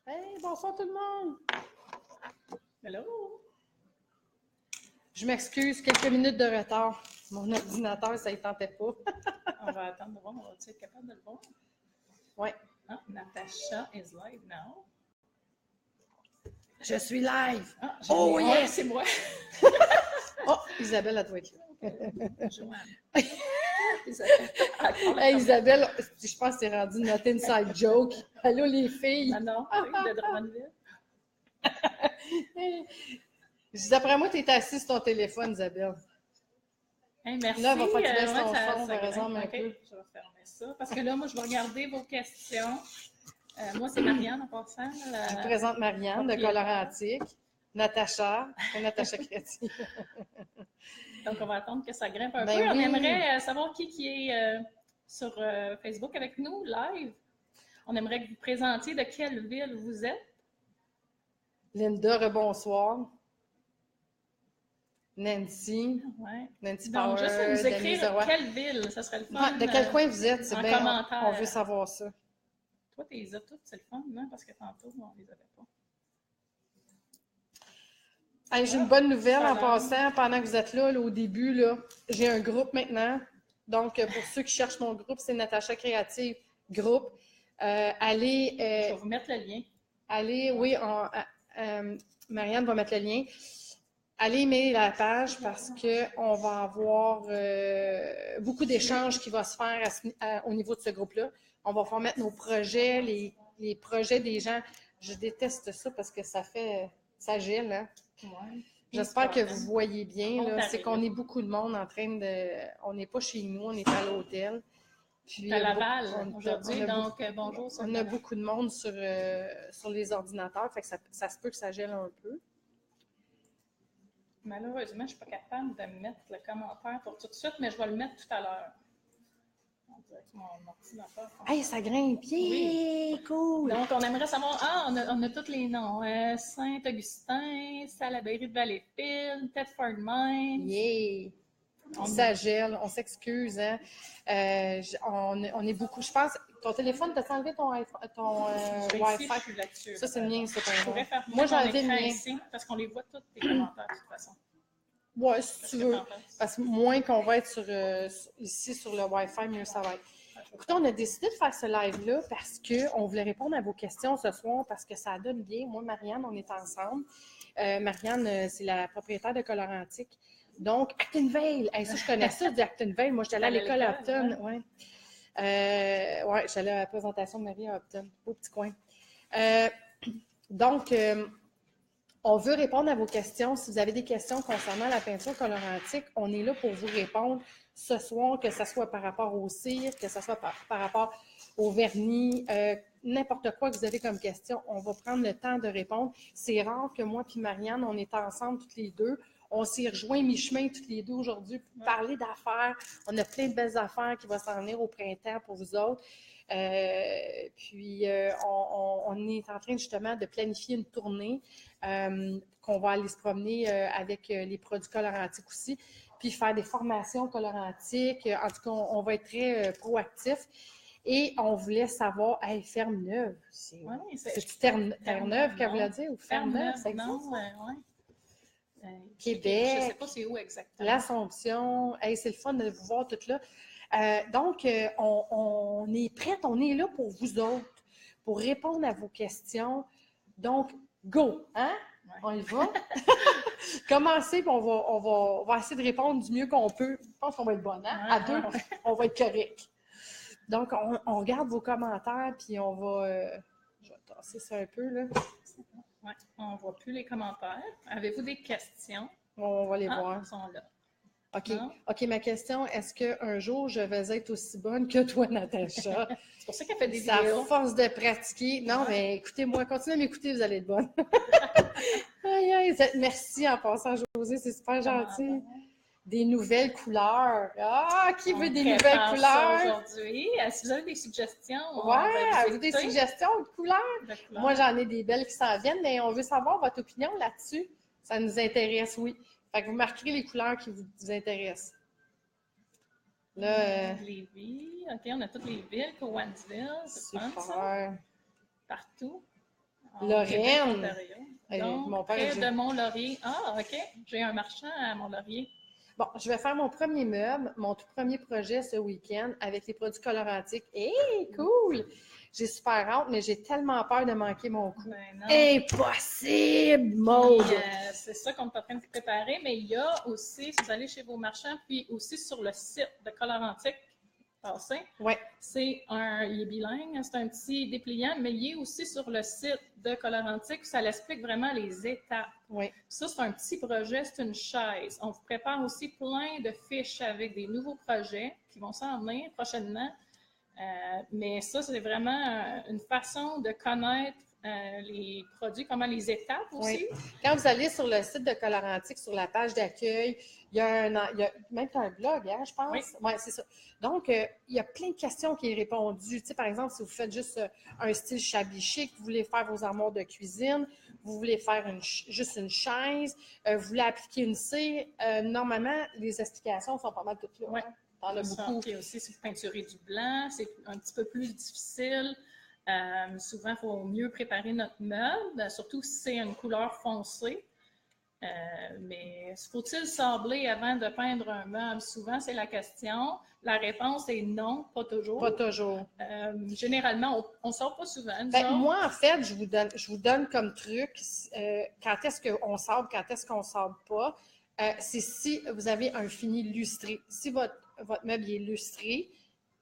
Hey, bonsoir tout le monde! Hello! Je m'excuse, quelques minutes de retard. Mon ordinateur, ça ne tentait pas. On va attendre de voir, on va être capable de le voir? Oui. Ah, Natasha is live now. Je suis live! Ah, Oh, yes! yes! C'est moi! Oh, Isabelle, elle doit être là. Joanne. Isabelle. Hey, Isabelle, je pense que c'est rendu notre inside joke. Allô, les filles! Ah non, de Drummondville. Je dis, d'après moi, tu es assise sur ton téléphone, Isabelle. Hey, merci. Là, il va falloir que tu laisses ton ça son, par exemple, un OK, peu. je vais fermer ça. Parce que là, moi, je vais regarder vos questions. Moi, c'est Marianne en passant. Je vous présente Marianne de Colorantique, Natacha Créative. Donc, on va attendre que ça grimpe un Ben peu. On oui. aimerait savoir qui est sur Facebook avec nous, live. On aimerait que vous présentiez de quelle ville vous êtes. Linda, rebonsoir. Nancy. Ouais. Nancy Donc, Power, juste nous écrire Denise Roy. quelle ville, ça serait le fun. De quel coin vous êtes? C'est en bien, commentaire. on veut savoir ça. Toi, tu les as toutes, c'est le fun, non? Parce que tantôt, on ne les avait pas. Hey, j'ai une bonne nouvelle en passant. Pendant que vous êtes là, au début, là, j'ai un groupe maintenant. Donc, pour ceux qui cherchent mon groupe, c'est Natacha Créative Groupe. Allez... je vais vous mettre le lien. Allez, oui, Marianne va mettre le lien. Allez aimer la page parce qu'on va avoir beaucoup d'échanges qui vont se faire au niveau de ce groupe-là. On va pouvoir mettre nos projets, les projets des gens. Je déteste ça parce que ça gèle, hein? Ouais. J'espère que vous voyez bien. Là, c'est qu'on est beaucoup de monde en train de... On n'est pas chez nous, on est à l'hôtel. Puis à Laval aujourd'hui, donc bonjour. On a beaucoup de monde sur les ordinateurs, fait que ça se peut que ça gèle un peu. Malheureusement, je ne suis pas capable de mettre le commentaire pour tout de suite, mais je vais le mettre tout à l'heure. On dirait que mon ordinateur... Hey, ça grimpe! Yeah! Oui. Cool! Donc, on aimerait savoir... Ah, on a tous les noms. Saint-Augustin, Salaberry de Valleyfield, Thetford Mines. Yeah! Ça gèle, on s'excuse. Hein? On est beaucoup. Je pense, ton téléphone, t'as enlevé ton Wi-Fi? Je suis là-dessus. Ça, c'est le mien, c'est Je pourrais faire moi, j'ai enlevé le mien. Ici, parce qu'on les voit tous tes commentaires, de toute façon. Oui, si tu veux. Parce que moins qu'on va être ici sur le Wi-Fi, mieux ça va être. Écoutez, on a décidé de faire ce live-là parce qu'on voulait répondre à vos questions ce soir, parce que ça donne bien. Moi, Marianne, on est ensemble. Marianne, c'est la propriétaire de Colorantique. Donc, Actonville. Hey, ça, je connais ça du Actonville. Moi, j'étais allée à l'école à Upton. Oui, j'allais à la présentation de Marie à Upton. Beau petit coin. Donc, on veut répondre à vos questions. Si vous avez des questions concernant la peinture colorantique, on est là pour vous répondre ce soir, que ce soit par rapport au cire, que ce soit par rapport au vernis, n'importe quoi que vous avez comme question, on va prendre le temps de répondre. C'est rare que moi et Marianne, on est ensemble toutes les deux. On s'est rejoints mi-chemin toutes les deux aujourd'hui pour parler d'affaires. On a plein de belles affaires qui vont s'en venir au printemps pour vous autres. On est en train justement de planifier une tournée qu'on va aller se promener avec les produits colorantiques aussi, puis faire des formations colorantiques. En tout cas, on va être très proactifs. Et on voulait savoir, hey, Ferme-Neuve, c'est Terre-Neuve qu'elle voulait dire, ou Ferme-Neuve, ça existe? Non, Québec. Je ne sais pas c'est où exactement. L'Assomption. Hey, c'est le fun de vous voir toutes là. Donc, on est prête, on est là pour vous autres, pour répondre à vos questions. Donc, go! Hein? Ouais. On y va? Commencez, puis on va essayer de répondre du mieux qu'on peut. Je pense qu'on va être bonne, hein? À deux, on va être correct. Donc, on regarde vos commentaires, puis on va... je vais tasser ça un peu, là. Oui, on ne voit plus les commentaires. Avez-vous des questions? On va les voir. Ils sont là. OK, ma question, est-ce qu'un jour, je vais être aussi bonne que toi, Natacha? C'est pour ça qu'elle fait des vidéos. À force de pratiquer. Non, mais écoutez-moi, continuez à m'écouter, vous allez être bonne. Merci en passant, Josée, c'est super gentil. Des nouvelles couleurs. Ah, qui veut des nouvelles couleurs? Aujourd'hui. Si vous avez des suggestions. Oui, avez-vous des suggestions de couleurs? Moi, j'en ai des belles qui s'en viennent, mais on veut savoir votre opinion là-dessus. Ça nous intéresse, oui. Fait que vous marquerez les couleurs qui vous intéressent. Là, Lévis. OK, on a toutes les villes. Cowansville. C'est fun, ça. Partout. Lorraine. Ontario. Mon Donc, père près de Mont-Laurier. Ah, OK. J'ai un marchand à Mont-Laurier. Bon, je vais faire mon premier meuble, mon tout premier projet ce week-end avec les produits colorantiques. Hey, cool! J'ai super hâte, mais j'ai tellement peur de manquer mon coup. Ben non. Impossible, Maud! C'est ça qu'on est en train de préparer, mais il y a aussi, si vous allez chez vos marchands, puis aussi sur le site de Colorantique, Ouais. il est bilingue, c'est un petit dépliant, mais il est aussi sur le site de Colorantique, ça l'explique vraiment les étapes. Oui. Ça, c'est un petit projet, c'est une chaise. On vous prépare aussi plein de fiches avec des nouveaux projets qui vont s'en venir prochainement. Mais ça, c'est vraiment une façon de connaître les produits, comment les étapes aussi. Oui. Quand vous allez sur le site de Colorantique, sur la page d'accueil, il y a même un blog, hein, je pense. Oui, ouais, c'est ça. Donc, il y a plein de questions qui sont répondues. Tu sais, par exemple, si vous faites juste un style shabby chic, vous voulez faire vos armoires de cuisine, vous voulez faire juste une chaise, vous voulez appliquer une cire, normalement, les explications sont pas mal toutes là. Oui. Hein? T'en as beaucoup. Puis aussi, si vous peinturez du blanc, c'est un petit peu plus difficile. Souvent, il faut mieux préparer notre meuble, surtout si c'est une couleur foncée. Mais faut-il sabler avant de peindre un meuble? Souvent, c'est la question. La réponse est non, pas toujours. Pas toujours. Généralement, on ne sort pas souvent. Moi, en fait, je vous donne comme truc quand est-ce qu'on sable, quand est-ce qu'on ne sable pas. C'est si vous avez un fini lustré. Si votre meuble est lustré,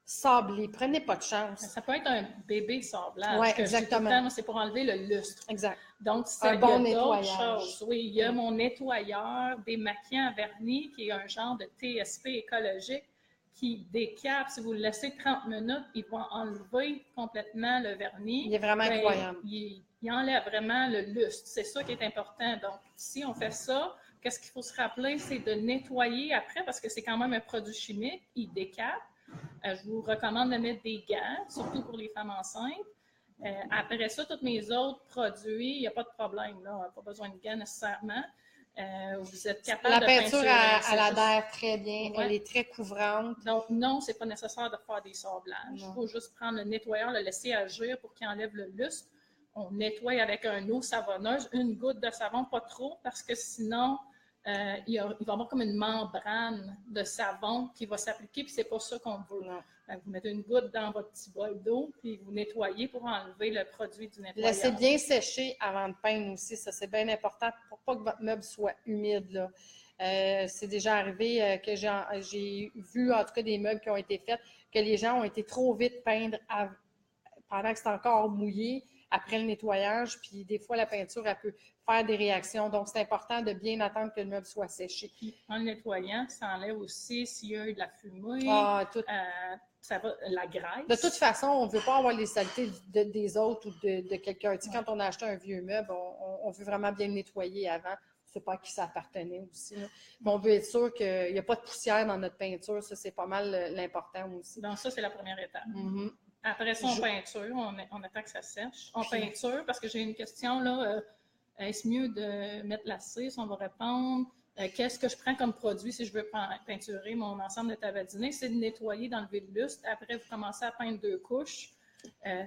sablez. Prenez pas de chance. Ça peut être un bébé sablage. Oui, exactement. C'est pour enlever le lustre. Exact. Donc, un bon nettoyage. Oui, il y a mon nettoyeur démaquillant à vernis qui est un genre de TSP écologique qui décape. Si vous le laissez 30 minutes, il va enlever complètement le vernis. Il est vraiment incroyable. Il enlève vraiment le lustre. C'est ça qui est important. Donc, si on fait ça, qu'est-ce qu'il faut se rappeler? C'est de nettoyer après parce que c'est quand même un produit chimique. Il décape. Je vous recommande de mettre des gants, surtout pour les femmes enceintes. Après ça, tous mes autres produits, il n'y a pas de problème. Là. Pas besoin de gants nécessairement. Vous êtes capable de peinturer. La peinture, elle adhère très bien. Ouais. Elle est très couvrante. Donc, non, ce n'est pas nécessaire de faire des sablages. Il faut juste prendre le nettoyeur, le laisser agir pour qu'il enlève le lustre. On nettoie avec une eau savonneuse, une goutte de savon, pas trop, parce que sinon, il va y avoir comme une membrane de savon qui va s'appliquer, puis c'est pas ça qu'on veut. Donc, vous mettez une goutte dans votre petit bol d'eau, puis vous nettoyez pour enlever le produit du nettoyage. Laissez bien sécher avant de peindre aussi, ça c'est bien important pour pas que votre meuble soit humide. Là. C'est déjà arrivé que j'ai vu en tout cas des meubles qui ont été faits, que les gens ont été trop vite peindre pendant que c'est encore mouillé après le nettoyage, puis des fois la peinture elle peut faire des réactions. Donc, c'est important de bien attendre que le meuble soit séché. Puis, en le nettoyant, ça enlève aussi s'il y a eu de la fumée, ça va, la graisse. De toute façon, on ne veut pas avoir les saletés des autres ou de quelqu'un. Tu sais, quand on a acheté un vieux meuble, on veut vraiment bien le nettoyer avant. C'est pas à qui ça appartenait aussi. Là. Mais on veut être sûr qu'il n'y a pas de poussière dans notre peinture. Ça, c'est pas mal l'important aussi. Donc, ça, c'est la première étape. Mm-hmm. Après ça, on peinture. On attend que ça sèche. On peinture, parce que j'ai une question, là. Est-ce mieux de mettre la cire? On va répondre. Qu'est-ce que je prends comme produit si je veux peinturer mon ensemble de tabadinés? C'est de nettoyer, d'enlever le lustre. Après, vous commencez à peindre 2 couches.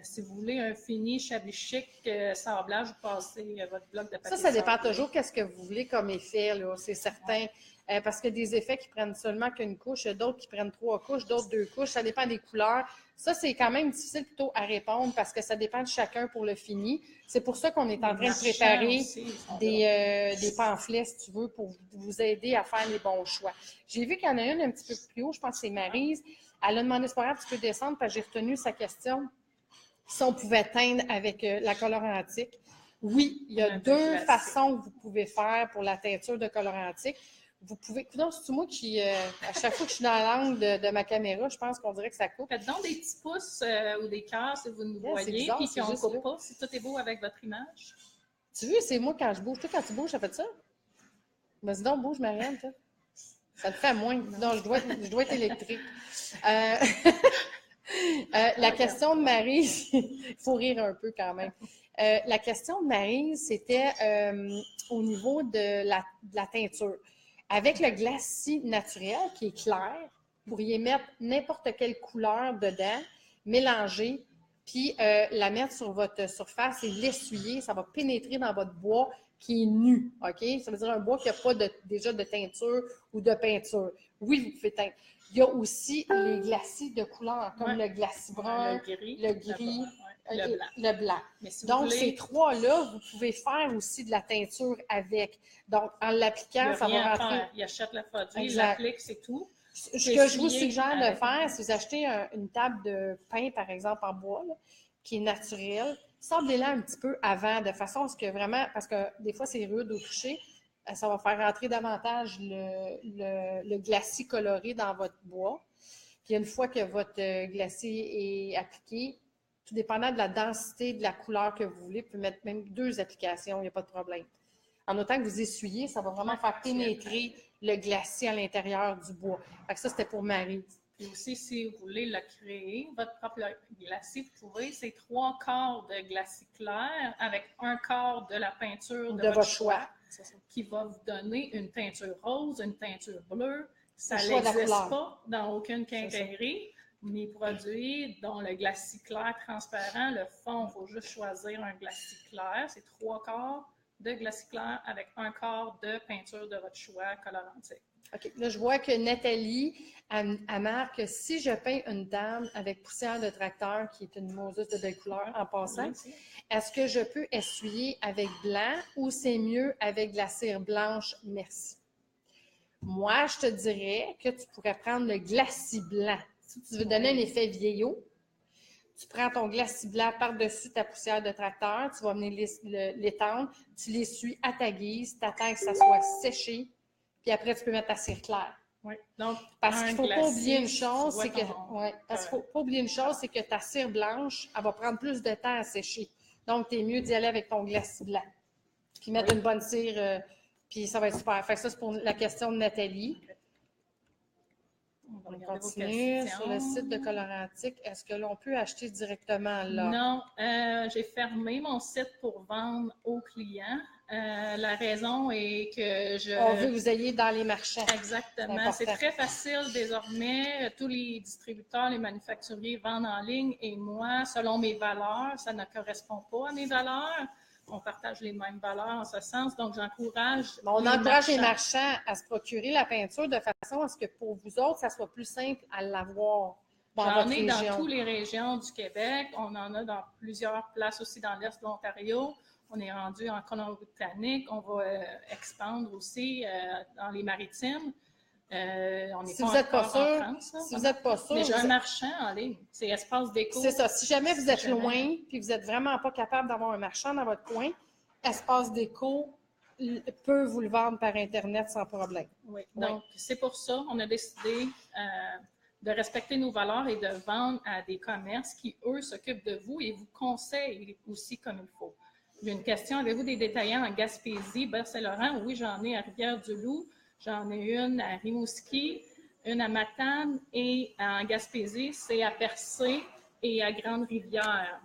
Si vous voulez un fini shabby chic, sablage, vous passez votre bloc de papier. Ça dépend toujours qu'est-ce que vous voulez comme effet, là. C'est certain. Parce que des effets qui prennent seulement qu'une couche, d'autres qui prennent 3 couches, d'autres 2 couches. Ça dépend des couleurs. Ça, c'est quand même difficile plutôt à répondre parce que ça dépend de chacun pour le fini. C'est pour ça qu'on est en train de préparer des pamphlets, si tu veux, pour vous aider à faire les bons choix. J'ai vu qu'il y en a une un petit peu plus haut, je pense que c'est Maryse. Elle a demandé, c'est pas grave, tu peux descendre parce que j'ai retenu sa question. Si on pouvait teindre avec la colorantique. Oui, il y a 2 façons que vous pouvez faire pour la teinture de colorantique. Vous pouvez. Non, c'est moi qui, à chaque fois que je suis dans l'angle de ma caméra, je pense qu'on dirait que ça coupe. Faites donc des petits pouces ou des cœurs si vous nous voyez, bizarre, puis qu'on ne coupe pas, si tout est beau avec votre image. Tu vois, c'est moi quand je bouge. Toi, quand tu bouges, ça fait ça? Vas-y donc, bouge, Marianne, toi. Ça te fait moins. Non, je dois être électrique. La question de Marie, il faut rire un peu quand même. La question de Marie, c'était au niveau de la teinture. Avec le glacis naturel qui est clair, vous pourriez mettre n'importe quelle couleur dedans, mélanger, puis la mettre sur votre surface et l'essuyer. Ça va pénétrer dans votre bois qui est nu, OK? Ça veut dire un bois qui n'a pas déjà de teinture ou de peinture. Oui, vous pouvez teindre. Il y a aussi les glacis de couleur, comme le glacis brun, le gris, le blanc. Donc, ces trois-là, vous pouvez faire aussi de la teinture avec. Donc, en l'appliquant, ça va rentrer. Il achète le produit, il l'applique, c'est tout. Ce que je vous suggère de faire, si vous achetez une table de pain, par exemple, en bois, là, qui est naturelle, sablez-la un petit peu avant, de façon à ce que vraiment, parce que des fois, c'est rude au toucher, ça va faire rentrer davantage le glacis coloré dans votre bois. Puis une fois que votre glacis est appliqué, tout dépendant de la densité, de la couleur que vous voulez, vous pouvez mettre même 2 applications, il n'y a pas de problème. En autant que vous essuyez, ça va vraiment faire pénétrer le glacis à l'intérieur du bois. Fait que ça, c'était pour Marie. Puis aussi, si vous voulez le créer, votre propre glacis, vous pouvez, c'est 3/4 de glacis clair avec 1/4 de la peinture de votre choix qui va vous donner une teinture rose, une teinture bleue. Ça n'existe pas dans aucune quincaillerie. Mes produits, dont le glacis clair transparent, le fond, il faut juste choisir un glacis clair. C'est 3/4 de glacis clair avec 1/4 de peinture de votre choix colorantique. OK. Là, je vois que Nathalie, elle marque « Si je peins une table avec poussière de tracteur, qui est une moseuse de belle couleur en passant, est-ce que je peux essuyer avec blanc ou c'est mieux avec de la cire blanche? Merci. » Moi, je te dirais que tu pourrais prendre le glacis blanc. Si tu veux donner un effet vieillot, tu prends ton glacis blanc par-dessus ta poussière de tracteur, tu vas venir l'étendre, tu l'essuies à ta guise, tu attends que ça soit séché, puis après, tu peux mettre ta cire claire. Oui. Donc, parce qu'il ne faut pas oublier une chose, c'est que faut pas oublier une chose, c'est que ta cire blanche, elle va prendre plus de temps à sécher. Donc, tu es mieux d'y aller avec ton glacis blanc. Puis mettre une bonne cire, puis ça va être super. Fait que ça, c'est pour la question de Nathalie. On continue sur le site de Colorantique. Est-ce que l'on peut acheter directement là? Non, j'ai fermé mon site pour vendre aux clients. La raison est que on veut que vous ayez dans les marchands. Exactement. C'est très facile désormais. Tous les distributeurs, les manufacturiers vendent en ligne et moi, selon mes valeurs, ça ne correspond pas à mes valeurs. On partage les mêmes valeurs en ce sens, donc j'encourage. On encourage les marchands à se procurer la peinture de façon à ce que pour vous autres, ça soit plus simple à l'avoir dans votre région. J'en ai dans toutes les régions du Québec. On en a dans plusieurs places aussi dans l'Est de l'Ontario. On est rendu en Colombie-Britannique. On va expandre aussi dans les Maritimes. On est si vous n'êtes pas sûr, en France, si vous n'êtes pas sûr, mais j'ai un marchand en ligne. C'est Espace Déco. C'est ça. Si jamais vous êtes loin puis vous n'êtes vraiment pas capable d'avoir un marchand dans votre coin, Espace Déco peut vous le vendre par Internet sans problème. Oui. Donc, c'est pour ça qu'on a décidé de respecter nos valeurs et de vendre à des commerces qui, eux, s'occupent de vous et vous conseillent aussi comme il faut. J'ai une question. Avez-vous des détaillants en Gaspésie, Bas-Saint-Laurent? Oui, j'en ai à Rivière-du-Loup. J'en ai une à Rimouski, une à Matane et en Gaspésie, c'est à Percé et à Grande-Rivière.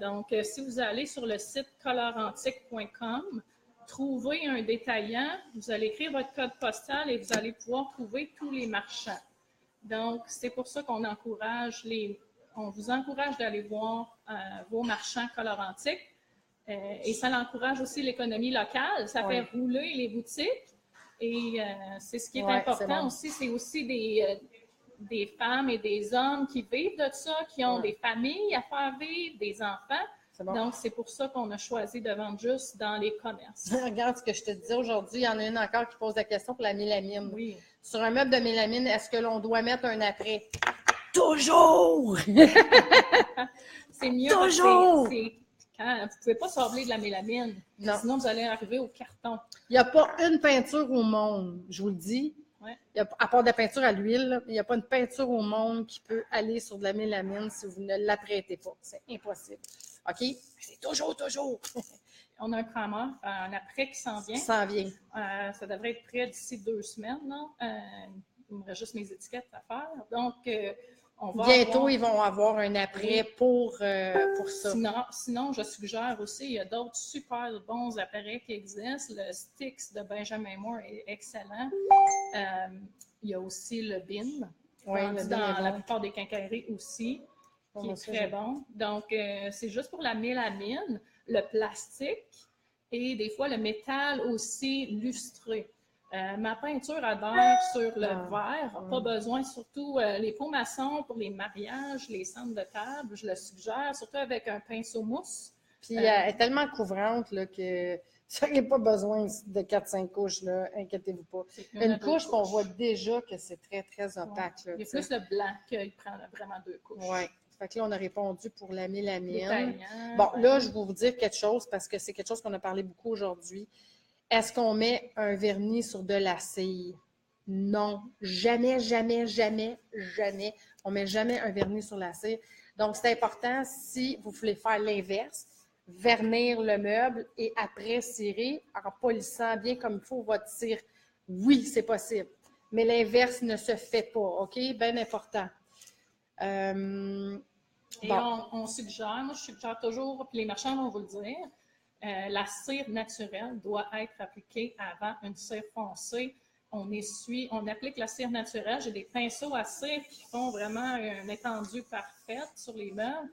Donc, si vous allez sur le site colorantique.com, trouvez un détaillant, vous allez écrire votre code postal et vous allez pouvoir trouver tous les marchands. Donc, c'est pour ça qu'on on vous encourage d'aller voir vos marchands colorantiques et ça encourage aussi l'économie locale. Ça fait rouler les boutiques. Et c'est ce qui est important aussi, c'est aussi des femmes et des hommes qui vivent de ça, qui ont des familles à faire vivre, des enfants. Bon. Donc, c'est pour ça qu'on a choisi de vendre juste dans les commerces. Regarde ce que je te disais aujourd'hui. Il y en a une encore qui pose la question pour la mélamine. Oui. Sur un meuble de mélamine, est-ce que l'on doit mettre un après? Toujours! C'est mieux. Toujours! Vous ne pouvez pas sabler de la mélamine. Non. Sinon, vous allez arriver au carton. Il n'y a pas une peinture au monde, je vous le dis. À part de la peinture à l'huile, il n'y a pas une peinture au monde qui peut aller sur de la mélamine si vous ne l'apprêtez pas. C'est impossible. OK? C'est toujours. On a un primeur, un après qui s'en vient. Ça ça devrait être prêt d'ici 2 semaines. Il me reste juste mes étiquettes à faire. Donc, bientôt, ils vont avoir un après pour ça. Sinon, je suggère aussi, il y a d'autres super bons appareils qui existent. Le Stix de Benjamin Moore est excellent. Il y a aussi le BIN, dans la plupart des quincailleries aussi. qui est très bon. Donc, c'est juste pour la mélamine, le plastique et des fois le métal aussi lustré. Ma peinture adhère sur le verre, pas besoin, surtout les pots maçons pour les mariages, les centres de table, je le suggère, surtout avec un pinceau mousse. Puis elle est tellement couvrante là, que ça n'a pas besoin de 4-5 couches, là, inquiétez-vous pas. Une couche, on voit déjà que c'est très, très opaque. Ouais. Il y a plus le blanc qu'il prend vraiment 2 couches. Oui. Fait que là, on a répondu pour la mélamine. Détaillant, bon, là, je vais vous dire quelque chose parce que c'est quelque chose qu'on a parlé beaucoup aujourd'hui. Est-ce qu'on met un vernis sur de la cire? Non. Jamais, jamais, jamais, jamais. On ne met jamais un vernis sur la cire. Donc, c'est important, si vous voulez faire l'inverse, vernir le meuble et après cirer en polissant bien comme il faut votre cire. Oui, c'est possible. Mais l'inverse ne se fait pas, OK? Bien important. Et on suggère, moi je suggère toujours, puis les marchands vont vous le dire, la cire naturelle doit être appliquée avant une cire foncée. On applique la cire naturelle. J'ai des pinceaux à cire qui font vraiment une étendue parfaite sur les meubles.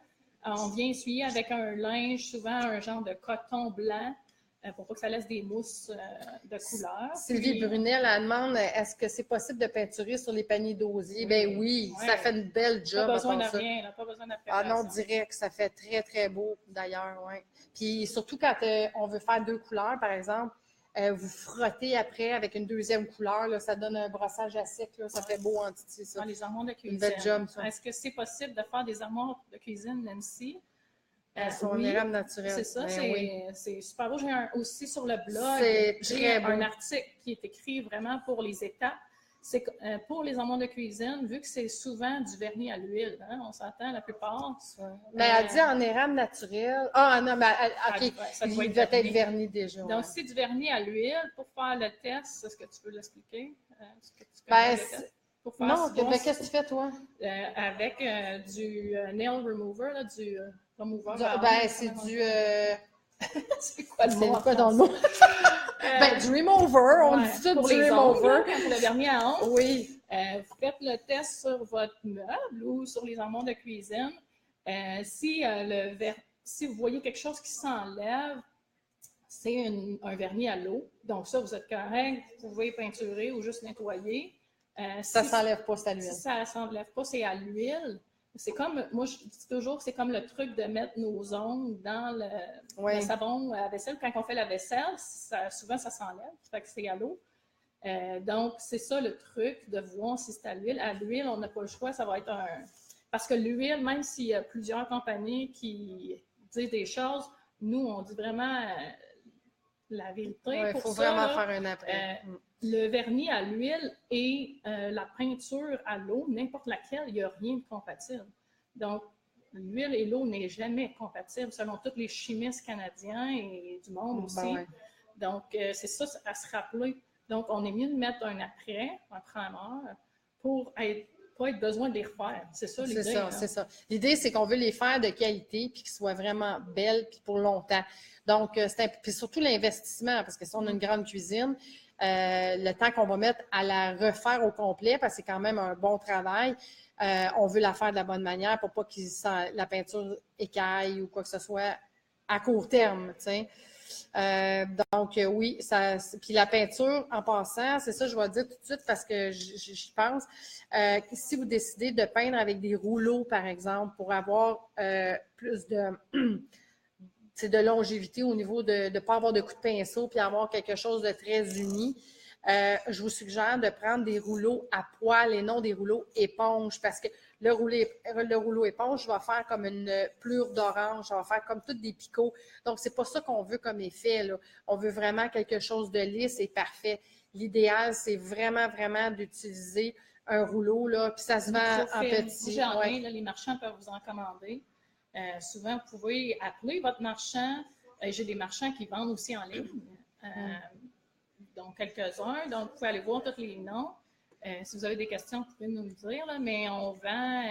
On vient essuyer avec un linge, souvent un genre de coton blanc, pour pas que ça laisse des mousses de couleur. Sylvie Brunel, elle demande, est-ce que c'est possible de peinturer sur les paniers d'osier? Ben oui, ça fait une belle job. Pas besoin de rien, là, pas besoin de préparation. Ah non, direct, ça fait très, très beau d'ailleurs, oui. Puis surtout quand on veut faire 2 couleurs, par exemple, vous frottez après avec une deuxième couleur, là, ça donne un brossage à sec, là, ça fait beau en titi, ça. Dans les armoires de cuisine. Une belle job, ça. Est-ce que c'est possible de faire des armoires de cuisine, Nancy? Son érable naturel. C'est ça, c'est super beau. J'ai aussi sur le blog, un article qui est écrit vraiment pour les étapes. C'est pour les armoires de cuisine, vu que c'est souvent du vernis à l'huile, hein, on s'entend la plupart. Mais elle dit en érable naturel. Ah non, mais OK, ça doit être vernis déjà. Donc, c'est du vernis à l'huile. Pour faire le test, est-ce que tu peux l'expliquer? Non, mais qu'est-ce que tu fais, toi? Avec du nail remover, là, du remover. C'est du... c'est quoi le mot? C'est quoi dans le mot? Du remover, on dit ça, du remover. Pour le vernis à ongles. Oui. Vous faites le test sur votre meuble ou sur les armoires de cuisine. Si vous voyez quelque chose qui s'enlève, c'est un vernis à l'eau. Donc ça, vous êtes correct. Vous pouvez peinturer ou juste nettoyer. Ça ne s'enlève pas, c'est à l'huile. Si ça ne s'enlève pas, c'est à l'huile. C'est comme, moi je dis toujours, c'est comme le truc de mettre nos ongles dans le savon à vaisselle. Quand on fait la vaisselle, souvent ça s'enlève, fait que c'est à l'eau. Donc, c'est ça le truc de voir si c'est à l'huile. À l'huile, on n'a pas le choix, ça va être Parce que l'huile, même s'il y a plusieurs compagnies qui disent des choses, nous, on dit vraiment la vérité. Il faut vraiment faire un après. Le vernis à l'huile et la peinture à l'eau, n'importe laquelle, il n'y a rien de compatible. Donc, l'huile et l'eau n'est jamais compatible selon tous les chimistes canadiens et du monde aussi. Donc, c'est ça à se rappeler. Donc, on est mieux de mettre un après, un primeur, pour pas être besoin de les refaire. C'est ça l'idée. C'est ça. L'idée, c'est qu'on veut les faire de qualité puis qu'ils soient vraiment belles puis pour longtemps. Donc, puis surtout l'investissement, parce que si on a une grande cuisine, le temps qu'on va mettre à la refaire au complet, parce que c'est quand même un bon travail, on veut la faire de la bonne manière pour pas que la peinture écaille ou quoi que ce soit à court terme, tu sais. Donc, oui, puis la peinture, en passant, c'est ça, je vais le dire tout de suite parce que j'y pense. Si vous décidez de peindre avec des rouleaux, par exemple, pour avoir plus de longévité au niveau de ne pas avoir de coups de pinceau puis avoir quelque chose de très uni, je vous suggère de prendre des rouleaux à poil et non des rouleaux éponge parce que le rouleau éponge va faire comme une pelure d'orange, ça va faire comme tous des picots. Donc, c'est pas ça qu'on veut comme effet, là. On veut vraiment quelque chose de lisse et parfait. L'idéal, c'est vraiment, vraiment d'utiliser un rouleau, là, puis ça se vend en petit. Les marchands peuvent vous en commander. Souvent, vous pouvez appeler votre marchand. J'ai des marchands qui vendent aussi en ligne, donc quelques-uns. Donc, vous pouvez aller voir tous les noms. Si vous avez des questions, vous pouvez nous le dire, là, mais on vend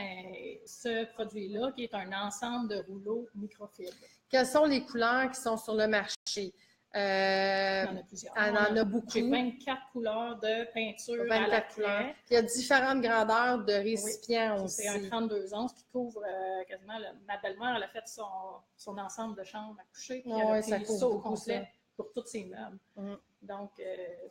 ce produit-là qui est un ensemble de rouleaux microfibres. Quelles sont les couleurs qui sont sur le marché? Il y en a plusieurs. Elle en a beaucoup. J'ai 24 couleurs de peinture à la craie. Il y a différentes grandeurs de récipients aussi. C'est un 32 onces qui couvre quasiment... Ma belle-mère, elle a fait son ensemble de chambre à coucher, puis elle a pris ça au complet pour tous ses meubles. Donc,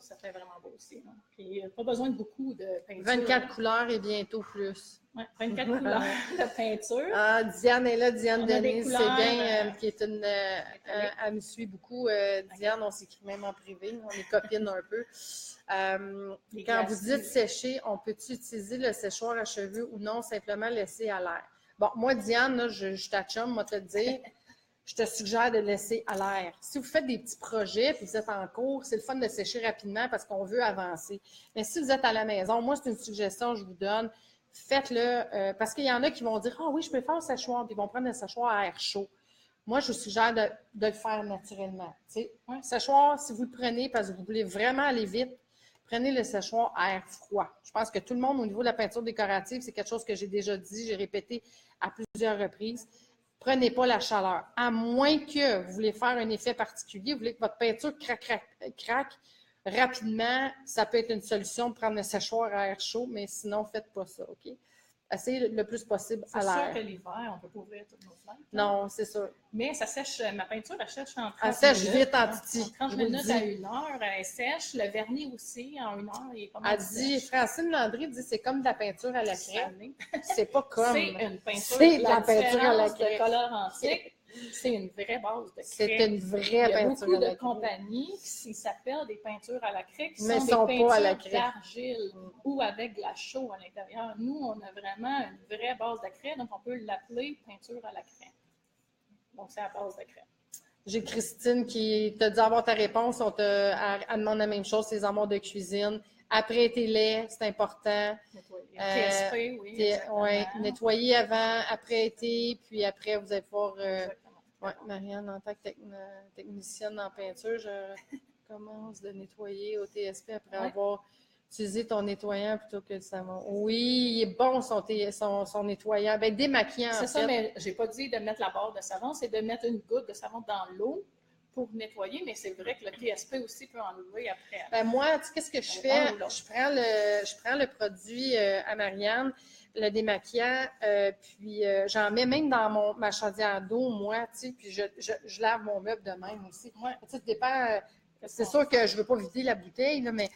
ça fait vraiment beau aussi. Hein. Puis, pas besoin de beaucoup de peinture. 24 couleurs et bientôt plus. Oui, 24 couleurs de peinture. Ah, Diane est là, Diane Denise, c'est bien, qui est une... elle me suit beaucoup. Diane, on s'écrit même en privé, on est copines un peu. Quand vous dites sécher, on peut-tu utiliser le séchoir à cheveux ou non, simplement laisser à l'air? Bon, moi, Diane, là, je t'achum, moi, te le dire. Je te suggère de laisser à l'air. Si vous faites des petits projets et vous êtes en cours, c'est le fun de sécher rapidement parce qu'on veut avancer. Mais si vous êtes à la maison, moi, c'est une suggestion que je vous donne. Faites-le parce qu'il y en a qui vont dire « Ah oui, je peux faire le séchoir », puis ils vont prendre le séchoir à air chaud. Moi, je vous suggère de le faire naturellement. Le séchoir, si vous le prenez parce que vous voulez vraiment aller vite, prenez le séchoir à air froid. Je pense que tout le monde, au niveau de la peinture décorative, c'est quelque chose que j'ai déjà dit, j'ai répété à plusieurs reprises. Prenez pas la chaleur. À moins que vous voulez faire un effet particulier, vous voulez que votre peinture craque rapidement, ça peut être une solution de prendre le séchoir à air chaud, mais sinon, faites pas ça, OK? Essayez le plus possible à l'air. C'est sûr que l'hiver, on ne peut pas ouvrir toutes nos fenêtres. Non, c'est sûr. Mais ça sèche, ma peinture, elle sèche en 30 minutes. Elle sèche vite en titi. 30 minutes à 1 heure, elle sèche. Le vernis aussi, en 1 heure, il est pas mal sèche. Francine Landry dit c'est comme de la peinture à la craie. C'est pas comme. C'est une peinture. C'est de la peinture à la craie. De color antique. C'est une vraie base de craie. C'est une vraie peinture à la craie. Il y a beaucoup de compagnies qui s'appellent des peintures à la craie, qui mais sont des peintures d'argile ou avec de la chaux à l'intérieur. Nous, on a vraiment une vraie base de craie, donc on peut l'appeler peinture à la craie. Donc, c'est à base de craie. J'ai Christine qui t'a dit avoir ta réponse. Elle demande la même chose, ses amours de cuisine. Après tes laits, c'est important. TSP, oui. Nettoyer avant, après été, puis après, vous allez pouvoir. Marianne, en tant que technicienne en peinture, je commence de nettoyer au TSP après avoir utilisé ton nettoyant plutôt que le savon. Oui, il est bon son nettoyant. Bien, démaquillant. C'est ça, mais je n'ai pas dit de mettre la barre de savon, c'est de mettre une goutte de savon dans l'eau pour nettoyer, mais c'est vrai que le TSP aussi peut enlever après. Ben moi, tu sais, qu'est-ce que je fais? Je prends le produit à Marianne, le démaquillant, puis j'en mets même dans ma chaudière d'eau, moi, tu sais, puis je lave mon meuble de même aussi. Ouais. Tu sais, ça dépend. C'est sûr que je ne veux pas vider la bouteille, là, mais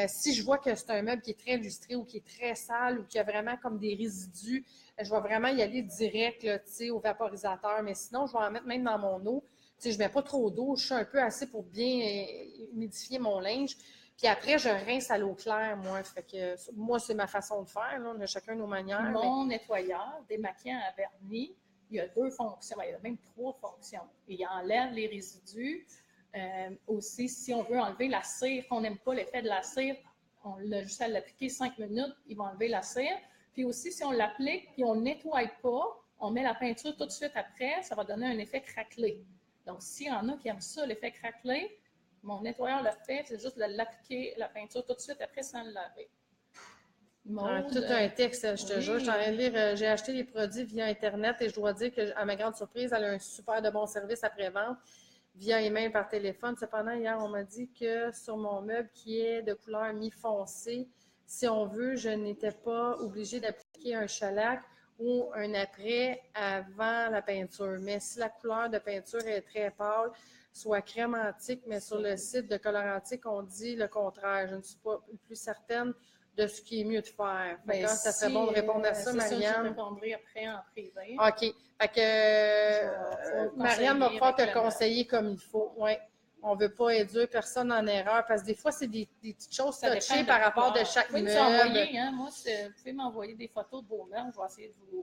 si je vois que c'est un meuble qui est très illustré ou qui est très sale ou qui a vraiment comme des résidus, je vais vraiment y aller direct là, au vaporisateur. Mais sinon, je vais en mettre même dans mon eau. Je ne mets pas trop d'eau, je suis un peu assez pour bien humidifier mon linge. Puis après, je rince à l'eau claire, moi. Fait que, moi, c'est ma façon de faire. Là. On a chacun nos manières. Mon nettoyeur démaquillant à vernis, il y a 2 fonctions, il y a même 3 fonctions. Il enlève les résidus. Aussi, si on veut enlever la cire, qu'on n'aime pas l'effet de la cire, on a juste à l'appliquer 5 minutes, il va enlever la cire. Puis aussi, si on l'applique et on ne nettoie pas, on met la peinture tout de suite après, ça va donner un effet craquelé. Donc, s'il y en a qui aiment ça, l'effet craquelé, mon nettoyeur le fait, c'est juste de l'appliquer la peinture tout de suite après sans le laver. Tout un texte, je te jure. Je suis en train de lire. J'ai acheté les produits via Internet et je dois dire qu'à ma grande surprise, elle a un super de bon service après-vente via email par téléphone. Cependant, hier, on m'a dit que sur mon meuble qui est de couleur mi-foncée, si on veut, je n'étais pas obligée d'appliquer un shellac ou un après avant la peinture. Mais si la couleur de peinture est très pâle, soit crème antique, mais sur le site de Color Antique, on dit le contraire. Je ne suis pas plus certaine de ce qui est mieux de faire. Ça serait bon de répondre à ça, Marianne. Je répondrai après en privé. OK. Fait que Marianne va pouvoir te conseiller comme il faut. Ouais. On ne veut pas induire personne en erreur parce que des fois, c'est des petites choses touchées par rapport de chaque meuble. Moi, vous pouvez m'envoyer des photos de vos meubles. Je vais essayer de vous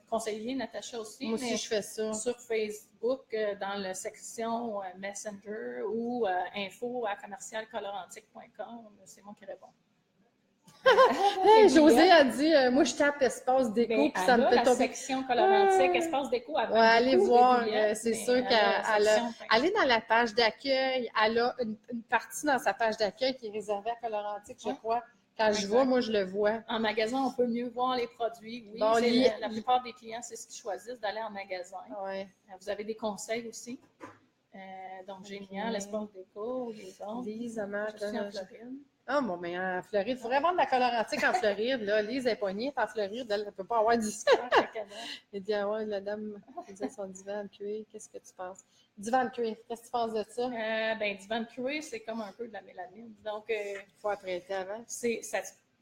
conseiller, Natacha aussi. Moi aussi, je fais ça. Sur Facebook, dans la section Messenger ou info@commercialcolorantique.com, c'est moi qui réponds. José a dit, moi, je tape espace déco, puis ça me fait tomber. La section colorantique, espace déco. Allez voir, c'est sûr qu'elle est dans la page d'accueil. Elle a une partie dans sa page d'accueil qui est réservée à Colorantique, je crois. Quand je vois, moi, je le vois. En magasin, on peut mieux voir les produits. Oui, bon, la plupart des clients, c'est ce qu'ils choisissent, d'aller en magasin. Ouais. Vous avez des conseils aussi. Donc, génial, l'espace déco, les autres. Lise, Je suis en Floride. Ah, bon, mais en Floride, il faudrait vendre de la colorantique en Floride. Là. Lise est poignée en Floride, elle ne peut pas avoir du Elle dit, ah ouais, la dame, elle dit son divan de cuir, qu'est-ce que tu penses? Divan de cuir, qu'est-ce que tu penses de ça? Divan de cuir, c'est comme un peu de la mélamine. Donc, il faut apprêter avant.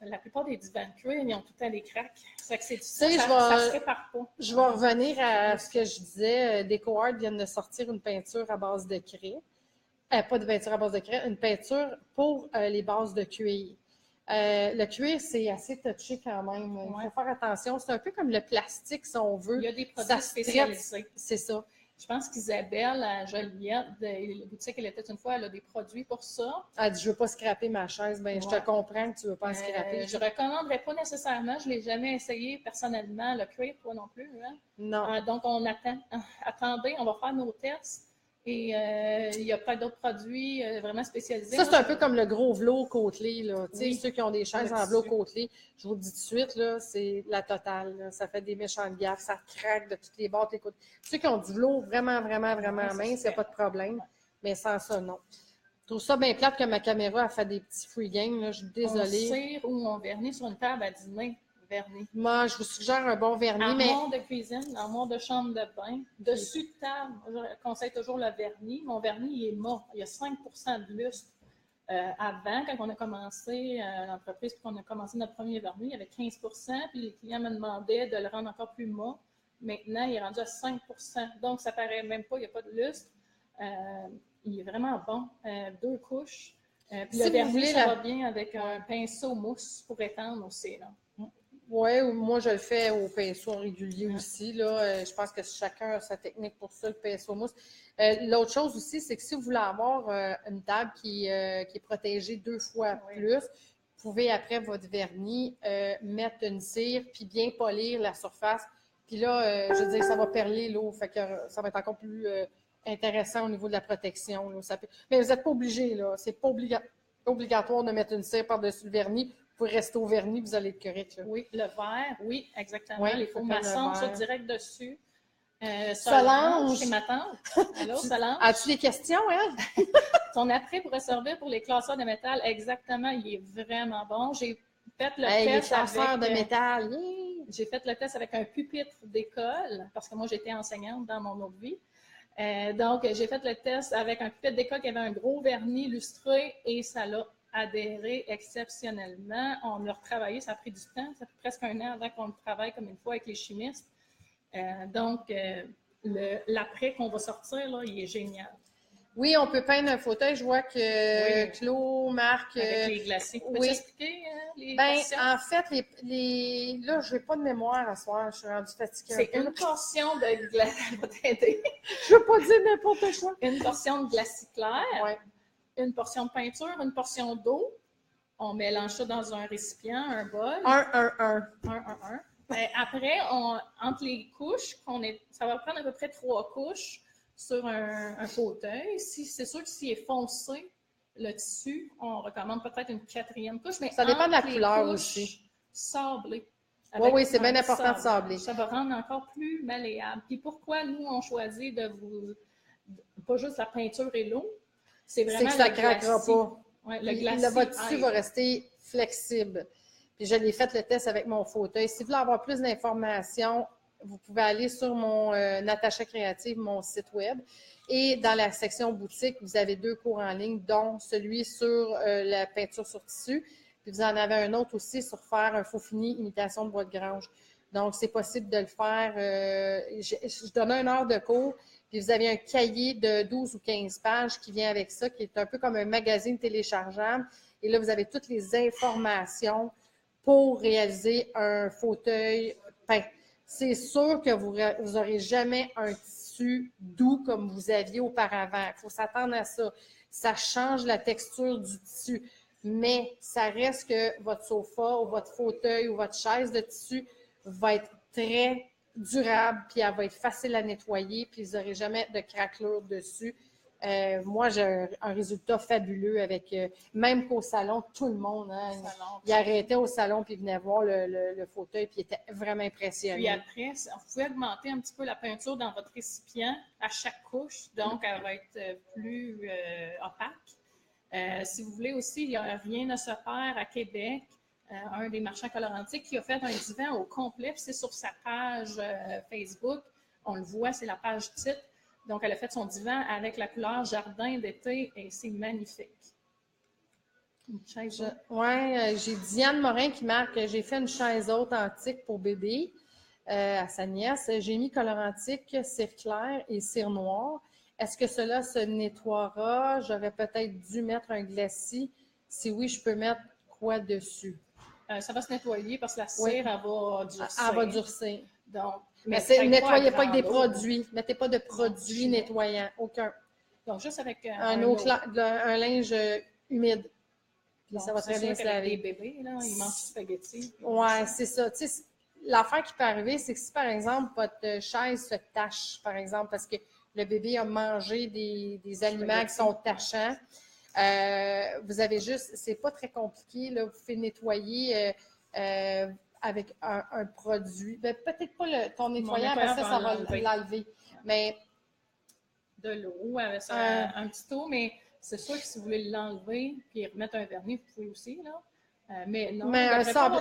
La plupart des divans de cuir, ils ont tout le temps des craques. Ça fait que ça se répare pas. Je vais revenir à ce que je disais. DecoArt viennent de sortir une peinture à base de craie. Pas de peinture à base de craie, une peinture pour les bases de cuir. Le cuir, c'est assez touché quand même. Il faut faire attention. C'est un peu comme le plastique, si on veut. Il y a des produits spécialisés. C'est ça. Je pense qu'Isabelle, à Joliette, la boutique, elle était une fois, elle a des produits pour ça. Elle dit, je ne veux pas scraper ma chaise. Ben, je te comprends que tu ne veux pas en scraper. Je ne recommanderais pas nécessairement. Je ne l'ai jamais essayé personnellement, le cuir, toi non plus. Hein? Non. Donc, on attend. Attendez, on va faire nos tests. Et il y a pas d'autres produits vraiment spécialisés. Ça, c'est un peu comme le gros velours côtelé. Là. Oui. Ceux qui ont des chaises en velours côtelé, je vous le dis tout de suite, là, c'est la totale. Là. Ça fait des méchantes gaffes, ça craque de toutes les bords, les côtés. Ceux qui ont du velours vraiment mince, il n'y a pas de problème. Mais sans ça, non. Je trouve ça bien plate que ma caméra a fait des petits free games. Là. Je suis désolée. On cire ou on vernit sur une table à dîner. Vernis. Moi, je vous suggère un bon vernis. Armoire de cuisine, armoire de chambre de bain, dessus de table, je conseille toujours le vernis. Mon vernis, il est mort. Il y a 5 de lustre. Avant, quand on a commencé l'entreprise, puis qu'on a commencé notre premier vernis, il y avait 15 puis les clients me demandaient de le rendre encore plus mort. Maintenant, il est rendu à 5 donc ça ne paraît même pas, il n'y a pas de lustre. Il est vraiment bon. 2 couches. Puis si le vernis, ça va bien avec un pinceau mousse pour étendre aussi. Là. Oui, moi, je le fais au pinceau régulier aussi. Là. Je pense que chacun a sa technique pour ça, le pinceau mousse. L'autre chose aussi, c'est que si vous voulez avoir une table qui est protégée 2 fois plus, vous pouvez, après votre vernis, mettre une cire puis bien polir la surface. Puis là, je veux dire, ça va perler l'eau. Fait que ça va être encore plus intéressant au niveau de la protection. Là. Mais vous n'êtes pas obligé, là. C'est pas obligatoire de mettre une cire par-dessus le vernis. Vous pouvez rester au vernis, vous allez être correct. Là. Oui, le verre, oui, exactement. Les faux maçons, ça direct dessus. Solange, c'est ma tante. Allô, Solange? As-tu des questions, hein? Ton attrait pourrait servir pour les classeurs de métal, exactement. Il est vraiment bon. J'ai fait le test les classeurs de métal. J'ai fait le test avec un pupitre d'école, parce que moi, j'étais enseignante dans mon autre vie. Donc, j'ai fait le test avec un pupitre d'école qui avait un gros vernis lustré et ça l'a adhéré exceptionnellement. On l'a retravaillé, ça a pris du temps. Ça fait presque 1 an avant qu'on le travaille comme une fois avec les chimistes. Donc, l'après qu'on va sortir, là, il est génial. Oui, on peut peindre un fauteuil. Je vois que Claude, Marc... Avec les glacis. Peux-tu expliquer les portions? En fait, là, je n'ai pas de mémoire à soir. Je suis rendue fatiguée. C'est une portion de glacis. Je ne veux pas dire n'importe quoi. Une portion de glacis clair. Oui. Une portion de peinture, une portion d'eau. On mélange ça dans un récipient, un bol. Un. Après, entre les couches, ça va prendre à peu près 3 couches sur un fauteuil. C'est sûr que s'il est foncé, le tissu, on recommande peut-être une 4e couche. Mais ça dépend de la couleur aussi. Sablé. Oui, c'est bien important de sabler. Ça va rendre encore plus malléable. Puis pourquoi nous, on choisit pas juste la peinture et l'eau, c'est vraiment que ça ne craquera pas. Ouais, le glacis. Votre tissu va rester flexible. Puis je l'ai fait le test avec mon fauteuil. Si vous voulez avoir plus d'informations, vous pouvez aller sur mon Natacha Créative, mon site web. Et dans la section boutique, vous avez 2 cours en ligne, dont celui sur la peinture sur tissu. Puis vous en avez un autre aussi sur faire un faux fini imitation de bois de grange. Donc, c'est possible de le faire. Je donne 1 heure de cours. Puis vous avez un cahier de 12 ou 15 pages qui vient avec ça, qui est un peu comme un magazine téléchargeable. Et là, vous avez toutes les informations pour réaliser un fauteuil peint. C'est sûr que vous n'aurez jamais un tissu doux comme vous aviez auparavant. Il faut s'attendre à ça. Ça change la texture du tissu. Mais ça reste que votre sofa ou votre fauteuil ou votre chaise de tissu va être très durable, puis elle va être facile à nettoyer, puis vous n'aurez jamais de craquelure dessus. Moi, j'ai un résultat fabuleux avec, même qu'au salon, tout le monde, hein, il arrêtait au salon puis il venait voir le fauteuil puis il était vraiment impressionné. Puis après, vous pouvez augmenter un petit peu la peinture dans votre récipient à chaque couche, donc elle va être plus opaque. Si vous voulez aussi, il y a Rien ne se perd à Québec, un des marchands colorantiques qui a fait un divan au complet, puis c'est sur sa page Facebook, on le voit, c'est la page titre. Donc, elle a fait son divan avec la couleur jardin d'été et c'est magnifique. Une chaise haute. Oui, j'ai Diane Morin qui marque « J'ai fait une chaise haute antique pour bébé à sa nièce. J'ai mis colorantique, cire claire et cire noire. Est-ce que cela se nettoiera? J'aurais peut-être dû mettre un glacis. Si oui, je peux mettre quoi dessus? » Ça va se nettoyer parce que la cire, elle va durcir. Elle va durcir. Donc, mais nettoyez pas avec des produits. Mettez pas de produits nettoyants. Aucun. Donc, juste avec un linge humide. Puis ça va très bien se laver. Les bébés, là, ils mangent du spaghetti. Oui, c'est ça. Tu sais, l'affaire qui peut arriver, c'est que si, par exemple, votre chaise se tache, par exemple, parce que le bébé a mangé des aliments qui sont tachants, vous avez juste, c'est pas très compliqué, là, vous pouvez nettoyer avec un produit. Ben, peut-être pas ton nettoyant, parce que ça va l'enlever. Mais de l'eau, avec un petit eau, mais c'est sûr que si vous voulez l'enlever puis remettre un vernis, vous pouvez aussi, là. Mais non,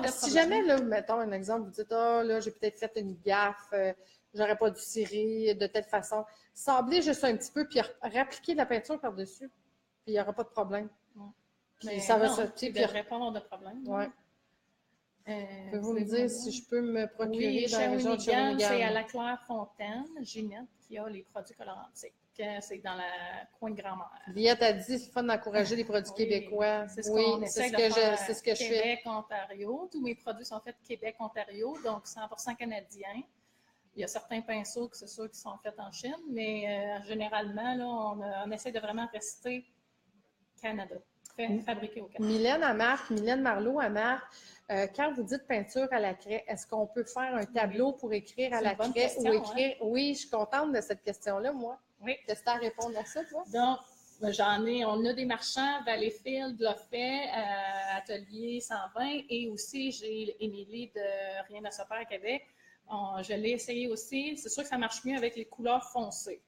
si jamais, là, mettons un exemple, vous dites, là, j'ai peut-être fait une gaffe, j'aurais pas dû cirer de telle façon. Sablez juste un petit peu, puis réappliquer de la peinture par-dessus, puis il n'y aura pas de problème. Puis ça va sortir. Il ne devrait pas avoir de problème. Oui. Pouvez-vous me dire si je peux me procurer dans la région de Shawinigan? C'est à la Clairefontaine, Ginette, qui a les produits colorantiques. C'est dans le coin de grand-mère. Liette a dit, c'est fun d'encourager les produits québécois. C'est ce que je fais. Québec, Ontario. Tous mes produits sont faits Québec, Ontario, donc 100% canadiens. Il y a certains pinceaux que c'est sûr qui sont faits en Chine, mais généralement, là, on essaie de vraiment rester Canada, fabriqué au Canada. Mylène Marleau à marque. Quand vous dites peinture à la craie, est-ce qu'on peut faire un tableau pour écrire à la craie ou écrire? Hein? Oui, je suis contente de cette question-là, moi. Oui. Qu'est-ce que tu as à répondre à ça, toi? Donc, on a des marchands, Valleyfield l'a fait, Atelier 120, et aussi j'ai Émilie de Rien à se faire à Québec. Je l'ai essayé aussi. C'est sûr que ça marche mieux avec les couleurs foncées.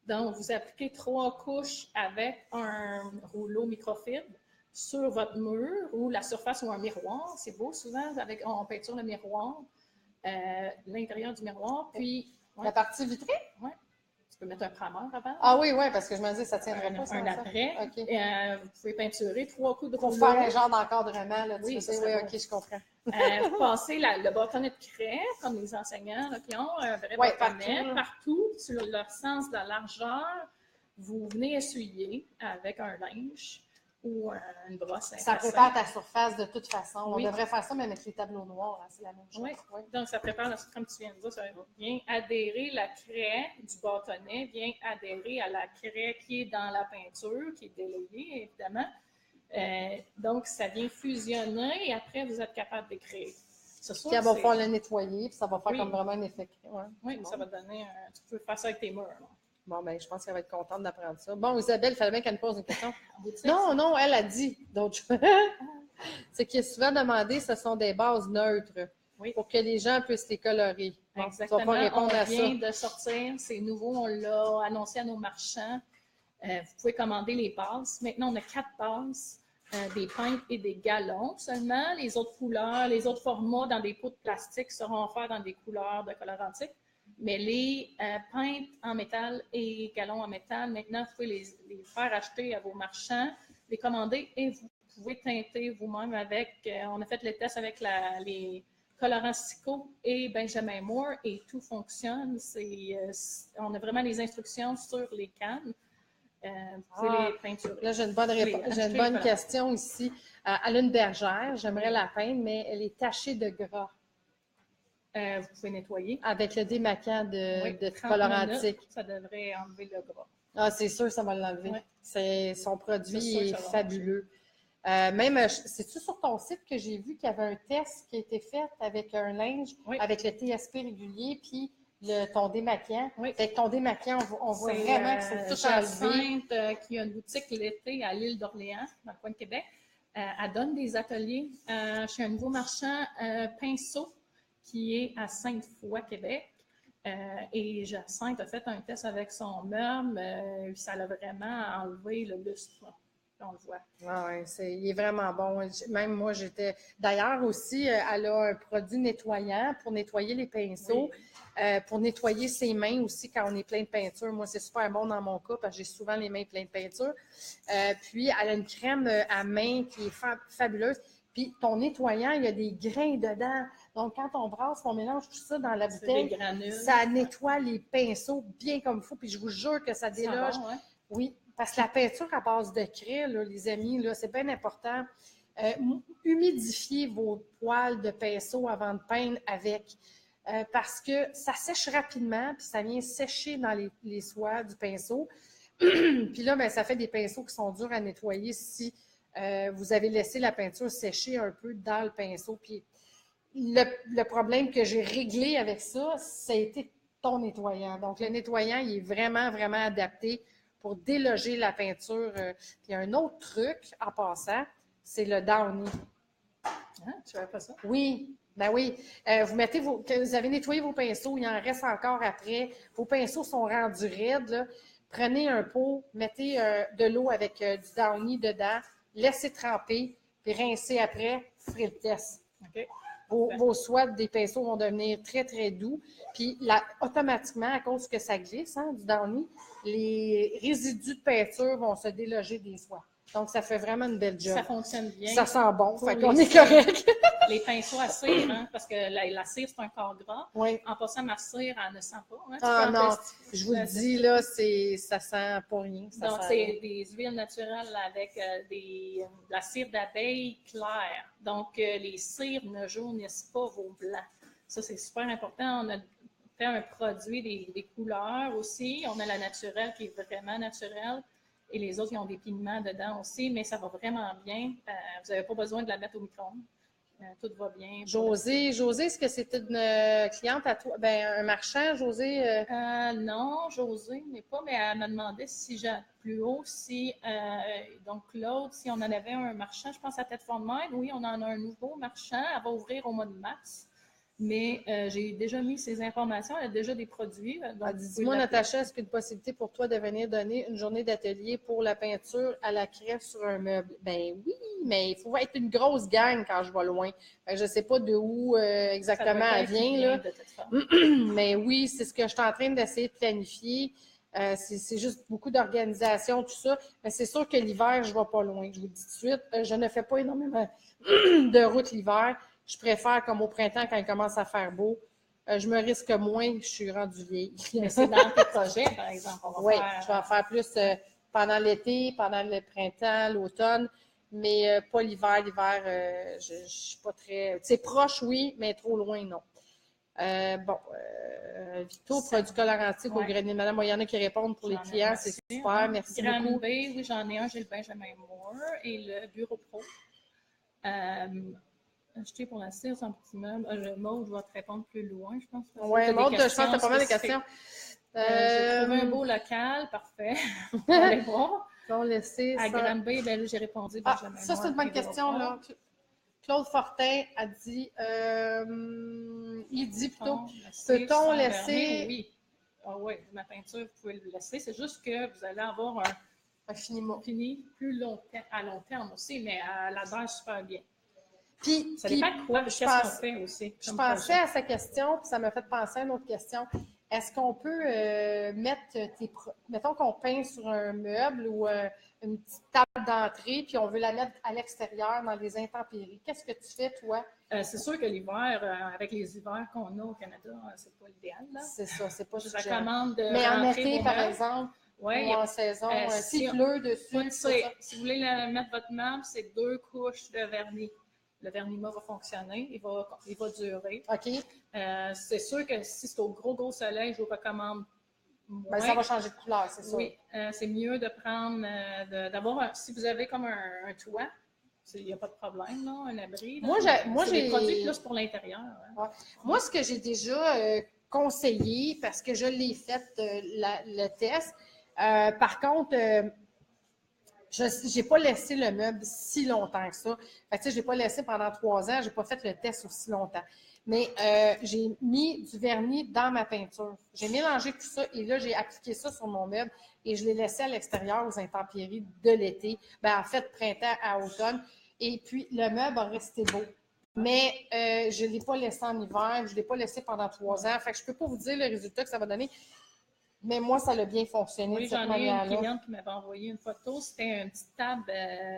Donc, vous appliquez 3 couches avec un rouleau microfibre sur votre mur ou la surface ou un miroir. C'est beau, souvent, on peinture le miroir, l'intérieur du miroir. Puis, la partie vitrée? Oui. Tu peux mettre un primeur avant. Ah oui, parce que je me dis, ça ne tiendrait pas. Un après. Okay. Vous pouvez peinturer 3 coups de rouleau. Pour faire un genre d'encadrement. Là, oui, OK, je comprends. Vous passez le bâtonnet de craie, comme les enseignants là, qui ont un vrai bâtonnet, partout, sur leur sens de la largeur. Vous venez essuyer avec un linge ou une brosse. Ça prépare ta surface de toute façon. On devrait faire ça même avec les tableaux noirs. Hein, c'est la même chose. Oui. Donc, ça prépare, comme tu viens de dire, ça vient adhérer la craie du bâtonnet, vient adhérer à la craie qui est dans la peinture, qui est délayée, évidemment. Donc, ça vient fusionner et après, vous êtes capable d'écrire. Puis elle va pouvoir le nettoyer, puis ça va faire comme vraiment un effet. Oui, ça va donner tu peux faire ça avec tes murs. Là. Bon, ben, je pense qu'elle va être contente d'apprendre ça. Bon, Isabelle, il fallait bien qu'elle me pose une question. Non, elle a dit d'autres choses. Ce qui est souvent demandé, ce sont des bases neutres pour que les gens puissent les colorer. Bon, exactement. Tu vas pas répondre à ça. On vient de sortir, c'est nouveau, on l'a annoncé à nos marchands. Vous pouvez commander les passes. Maintenant, on a 4 passes, des pintes et des galons seulement. Les autres couleurs, les autres formats dans des pots de plastique seront offerts dans des couleurs de colorantique. Mais les pintes en métal et galons en métal, maintenant, vous pouvez les faire acheter à vos marchands, les commander et vous pouvez teinter vous-même avec. On a fait les tests avec les colorants Sico et Benjamin Moore et tout fonctionne. On a vraiment les instructions sur les cannes. Vous pouvez les peinturer. Là, j'ai une bonne question ici. Alain Bergère, j'aimerais la peindre, mais elle est tachée de gras. Vous pouvez nettoyer. Avec le démaquant de colorantique. Ça devrait enlever le gras. Ah, c'est sûr, ça va l'enlever. Oui. Son produit est fabuleux. Même, c'est-tu sur ton site que j'ai vu qu'il y avait un test qui a été fait avec un linge, avec le TSP régulier, puis ton démaquillant. Oui. Fait que ton démaquillant, on voit vraiment que c'est tout enlevé. Jacinthe, qui a une boutique l'été à l'île d'Orléans, dans le coin de Québec. Elle donne des ateliers chez un nouveau marchand, Pinceau, qui est à Sainte-Foy, Québec. Et Jacinthe a fait un test avec son meuble. Ça l'a vraiment enlevé le lustre. On le voit. Ah ouais, il est vraiment bon. Même moi, D'ailleurs aussi, elle a un produit nettoyant pour nettoyer les pinceaux, pour nettoyer ses mains aussi quand on est plein de peinture. Moi, c'est super bon dans mon cas parce que j'ai souvent les mains pleines de peinture. Puis, elle a une crème à main qui est fabuleuse. Puis, ton nettoyant, il y a des grains dedans. Donc, quand on brasse, on mélange tout ça dans la bouteille, ça nettoie les pinceaux bien comme il faut. Puis, je vous jure que ça déloge. Bon, hein? Oui. Parce que la peinture à base de craie, là, les amis, là, c'est bien important. Humidifiez vos poils de pinceau avant de peindre avec. Parce que ça sèche rapidement, puis ça vient sécher dans les soies du pinceau. Puis là, ben, ça fait des pinceaux qui sont durs à nettoyer si vous avez laissé la peinture sécher un peu dans le pinceau. Puis le problème que j'ai réglé avec ça, ça a été ton nettoyant. Donc, le nettoyant, il est vraiment, vraiment adapté pour déloger la peinture. Puis un autre truc, en passant, c'est le downy. Hein? Tu n'avais pas ça? Oui, ben oui. Vous avez nettoyé vos pinceaux, il en reste encore après. Vos pinceaux sont rendus raides, là. Prenez un pot, mettez de l'eau avec du downy dedans, laissez tremper, puis rincez après, ferez le test. OK. Vos soies des pinceaux vont devenir très, très doux. Puis, automatiquement, à cause que ça glisse, hein, du downy, les résidus de peinture vont se déloger des soies. Donc, ça fait vraiment une belle job. Ça fonctionne bien. Ça sent bon, fait qu'on est correct. Les pinceaux à cire, hein, parce que la cire, c'est un corps gras. Oui. En passant, ma cire, elle ne sent pas. Hein, Ah non, je vous le dis, là, ça sent pas rien. Donc, c'est des huiles naturelles avec de la cire d'abeille claire. Donc, les cires ne jaunissent pas vos blancs. Ça, c'est super important. On a fait un produit des couleurs aussi. On a la naturelle qui est vraiment naturelle. Et les autres, ils ont des pigments dedans aussi, mais ça va vraiment bien. Vous n'avez pas besoin de la mettre au micro-ondes. Tout va bien. José, est-ce que c'était une cliente à toi? Ben, un marchand, José? Non, José n'est pas, mais elle m'a demandé si j'ai plus haut, donc Claude, si on en avait un marchand, je pense à Tête-Fort-de-Mer. Oui, on en a un nouveau marchand. Elle va ouvrir au mois de mars. Mais j'ai déjà mis ces informations. Elle a déjà des produits. Dis-moi, Natacha, est-ce qu'il y a une possibilité pour toi de venir donner une journée d'atelier pour la peinture à la craie sur un meuble? Ben oui, mais il faut être une grosse gang quand je vais loin. Je ne sais pas de où exactement elle vient. Là. Mais oui, c'est ce que je suis en train d'essayer de planifier. C'est juste beaucoup d'organisation, tout ça. Mais c'est sûr que l'hiver, je ne vais pas loin. Je vous le dis tout de suite, je ne fais pas énormément de route l'hiver. Je préfère comme au printemps quand il commence à faire beau. Je me risque moins, je suis rendue vieille. Mais c'est dans tes projets, par exemple. Oui, je vais en faire plus pendant l'été, pendant le printemps, l'automne, mais pas l'hiver. L'hiver, je ne suis pas très... C'est proche, oui, mais trop loin, non. Vito, produit colorantique au grenier. Madame, il y en a qui répondent pour les clients, c'est super, merci beaucoup. Oui, j'en ai un, j'ai le Benjamin Moore et le Bureau Pro. Acheter pour la cire, son petit meuble. Maud, je vais te répondre plus loin, je pense. Oui, Maud, je pense que tu as pas mal de questions. J'ai trouvé un beau local, parfait. On va aller voir. À Granby, ben là, j'ai répondu. Ça, c'est une bonne question, là. Claude Fortin a dit, il dit plutôt, peut-on laisser... Oui. Ah oui, ma peinture, vous pouvez le laisser. C'est juste que vous allez avoir un fini plus à long terme aussi, mais elle adhère super bien. Puis, ça dépend de quoi, qu'est-ce qu'on fait aussi. Je pensais à sa question, puis ça m'a fait penser à une autre question. Est-ce qu'on peut mettons qu'on peint sur un meuble ou une petite table d'entrée, puis on veut la mettre à l'extérieur dans les intempéries. Qu'est-ce que tu fais, toi? C'est sûr que l'hiver, avec les hivers qu'on a au Canada, c'est pas l'idéal. C'est ça, c'est pas je recommande de mais en été, par exemple, ou en saison, s'il pleut dessus. Si vous voulez mettre votre meuble, c'est 2 couches de vernis. Le vernis mat va fonctionner, il va durer. OK. C'est sûr que si c'est au gros soleil, je vous recommande moins. Ben, ça va changer de couleur, c'est ça. Oui, c'est mieux de prendre, d'avoir, si vous avez comme un toit, il n'y a pas de problème, là, un abri. Là. Moi, j'ai des produits plus pour l'intérieur. Hein. Ouais. Moi, ce que j'ai déjà conseiller parce que je l'ai fait, le test. Par contre, je n'ai pas laissé le meuble si longtemps que ça. Fait que, je ne l'ai pas laissé pendant 3 ans. Je n'ai pas fait le test aussi longtemps. Mais j'ai mis du vernis dans ma peinture. J'ai mélangé tout ça et là, j'ai appliqué ça sur mon meuble et je l'ai laissé à l'extérieur aux intempéries de l'été. En fait, printemps à automne. Et puis, le meuble a resté beau. Mais je ne l'ai pas laissé en hiver. Je ne l'ai pas laissé pendant 3 ans. Fait que je ne peux pas vous dire le résultat que ça va donner. Mais moi, ça a bien fonctionné de cette manière-là. J'en ai une cliente qui m'avait envoyé une photo. C'était une petite table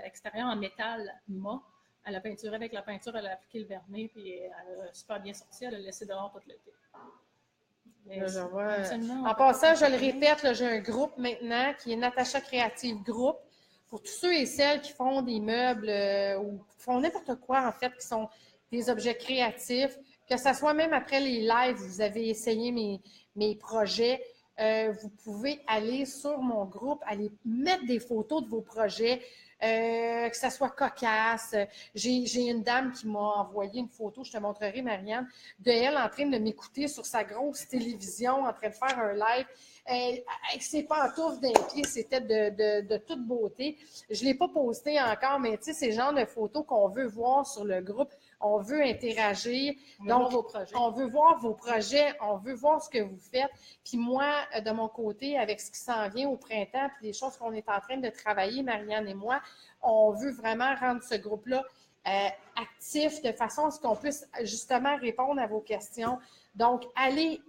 extérieure en métal mat. Elle a peinturé avec la peinture, elle a appliqué le vernis, puis elle a super bien sorti. Elle l'a laissé dehors tout l'été. En passant, je le répète, là, j'ai un groupe maintenant qui est Natacha Créative Group. Pour tous ceux et celles qui font des meubles ou font n'importe quoi, en fait, qui sont des objets créatifs, que ce soit même après les lives, vous avez essayé mes projets, vous pouvez aller sur mon groupe, aller mettre des photos de vos projets, que ça soit cocasse. J'ai une dame qui m'a envoyé une photo, je te montrerai, Marianne, de elle en train de m'écouter sur sa grosse télévision, en train de faire un live. Avec ses pantoufles d'un pied, c'était de toute beauté. Je ne l'ai pas posté encore, mais tu sais, c'est le genre de photos qu'on veut voir sur le groupe. On veut interagir. Donc, on veut voir vos projets, on veut voir ce que vous faites. Puis moi, de mon côté, avec ce qui s'en vient au printemps, puis les choses qu'on est en train de travailler, Marianne et moi, on veut vraiment rendre ce groupe-là actif de façon à ce qu'on puisse justement répondre à vos questions. Donc, allez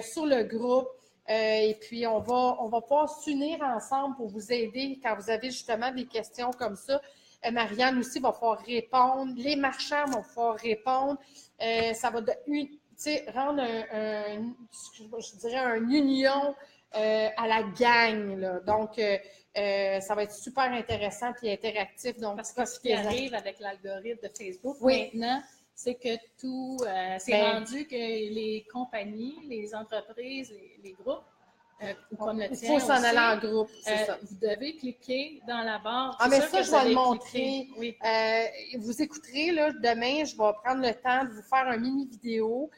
sur le groupe. Et puis, on va pouvoir s'unir ensemble pour vous aider quand vous avez justement des questions comme ça. Marianne aussi va pouvoir répondre. Les marchands vont pouvoir répondre. Ça va rendre je dirais, un union à la gang. Là. Donc, ça va être super intéressant et interactif. Donc, parce que ce qui arrive avec l'algorithme de Facebook maintenant, c'est que tout, c'est rendu que les compagnies, les entreprises, les groupes, comme le tien, il faut s'en aller en groupe, c'est ça. Vous devez cliquer dans la barre. Ah, mais ça, je vais le montrer. Oui. Vous écouterez, là, demain, je vais prendre le temps de vous faire un mini vidéo.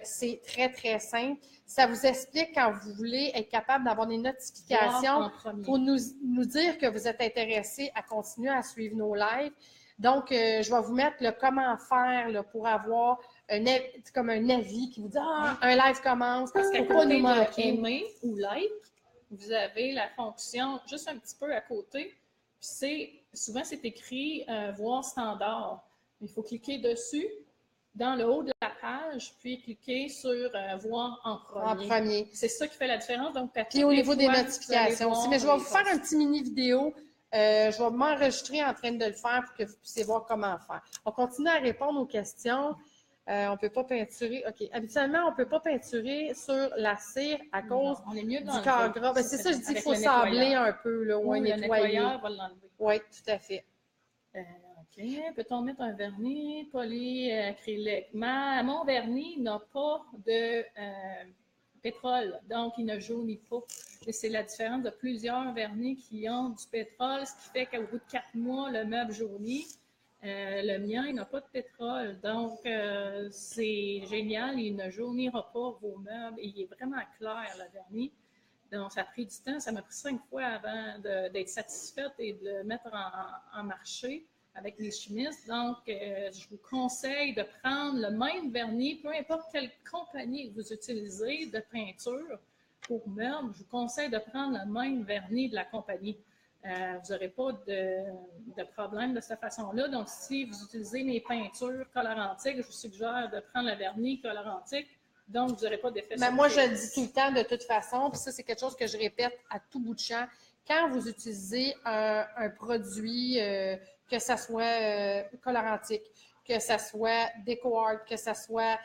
C'est très, très simple. Ça vous explique quand vous voulez être capable d'avoir des notifications pour nous dire que vous êtes intéressé à continuer à suivre nos lives. Donc, je vais vous mettre le comment faire là, pour avoir comme un avis qui vous dit « Ah, un live commence ». Parce qu'à côté de aimer ou like, vous avez la fonction juste un petit peu à côté. Puis souvent, c'est écrit voir standard. Il faut cliquer dessus dans le haut de la page, puis cliquer sur voir en premier. C'est ça qui fait la différence. Donc, puis au niveau des notifications aussi. Mais je vais vous faire un petit mini vidéo. Je vais m'enregistrer en train de le faire pour que vous puissiez voir comment faire. On continue à répondre aux questions. On ne peut pas peinturer. OK. Habituellement, on ne peut pas peinturer sur la cire à cause du corps gras. C'est ça, je dis, il faut sabler un peu, là, ou un nettoyeur va l'enlever. Oui, tout à fait. OK. Peut-on mettre un vernis polyacrylique? Mon vernis n'a pas de pétrole, donc il ne jaunit pas. Et c'est la différence de plusieurs vernis qui ont du pétrole, ce qui fait qu'au bout de 4 mois, le meuble jaunit. Le mien, il n'a pas de pétrole, donc c'est génial, il ne jaunira pas vos meubles, et il est vraiment clair, le vernis. Donc, ça a pris du temps, ça m'a pris 5 fois avant d'être satisfaite et de le mettre en marché avec les chimistes. Donc, je vous conseille de prendre le même vernis, peu importe quelle compagnie vous utilisez de peinture pour meubles, je vous conseille de prendre le même vernis de la compagnie. Vous n'aurez pas de problème de cette façon-là. Donc, si vous utilisez mes peintures colorantiques, je vous suggère de prendre le vernis colorantique. Donc, vous n'aurez pas d'effet sur moi, je le dis tout le temps de toute façon, puis ça, c'est quelque chose que je répète à tout bout de champ. Quand vous utilisez un produit, que ça soit colorantique, que ça soit DecoArt, que ça soit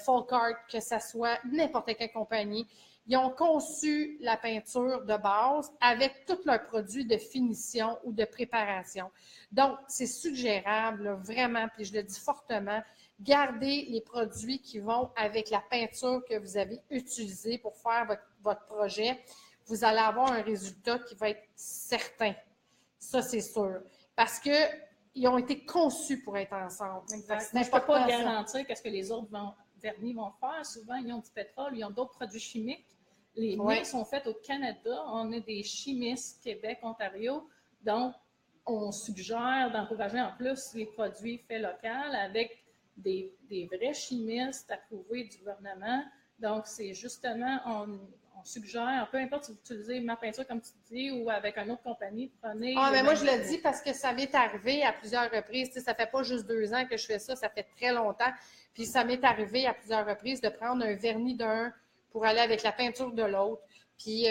Folk Art, que ça soit n'importe quelle compagnie, ils ont conçu la peinture de base avec tous leurs produits de finition ou de préparation. Donc, c'est suggérable, là, vraiment, puis je le dis fortement, gardez les produits qui vont avec la peinture que vous avez utilisée pour faire votre projet. Vous allez avoir un résultat qui va être certain. Ça, c'est sûr. Parce qu'ils ont été conçus pour être ensemble. Exact. Je ne peux pas garantir qu'est-ce que les autres vernis vont faire. Souvent, ils ont du pétrole, ils ont d'autres produits chimiques. Les Ouais. miels sont faits au Canada. On est des chimistes, Québec, Ontario. Donc, on suggère d'encourager en plus les produits faits locaux avec des vrais chimistes approuvés du gouvernement. Donc, c'est justement, on suggère, peu importe si vous utilisez ma peinture, comme tu dis, ou avec une autre compagnie, prenez. Ah, mais moi, je le dis parce que ça m'est arrivé à plusieurs reprises. Tu sais, ça fait pas juste 2 ans que je fais ça, ça fait très longtemps. Puis ça m'est arrivé à plusieurs reprises de prendre un vernis d'un pour aller avec la peinture de l'autre. Puis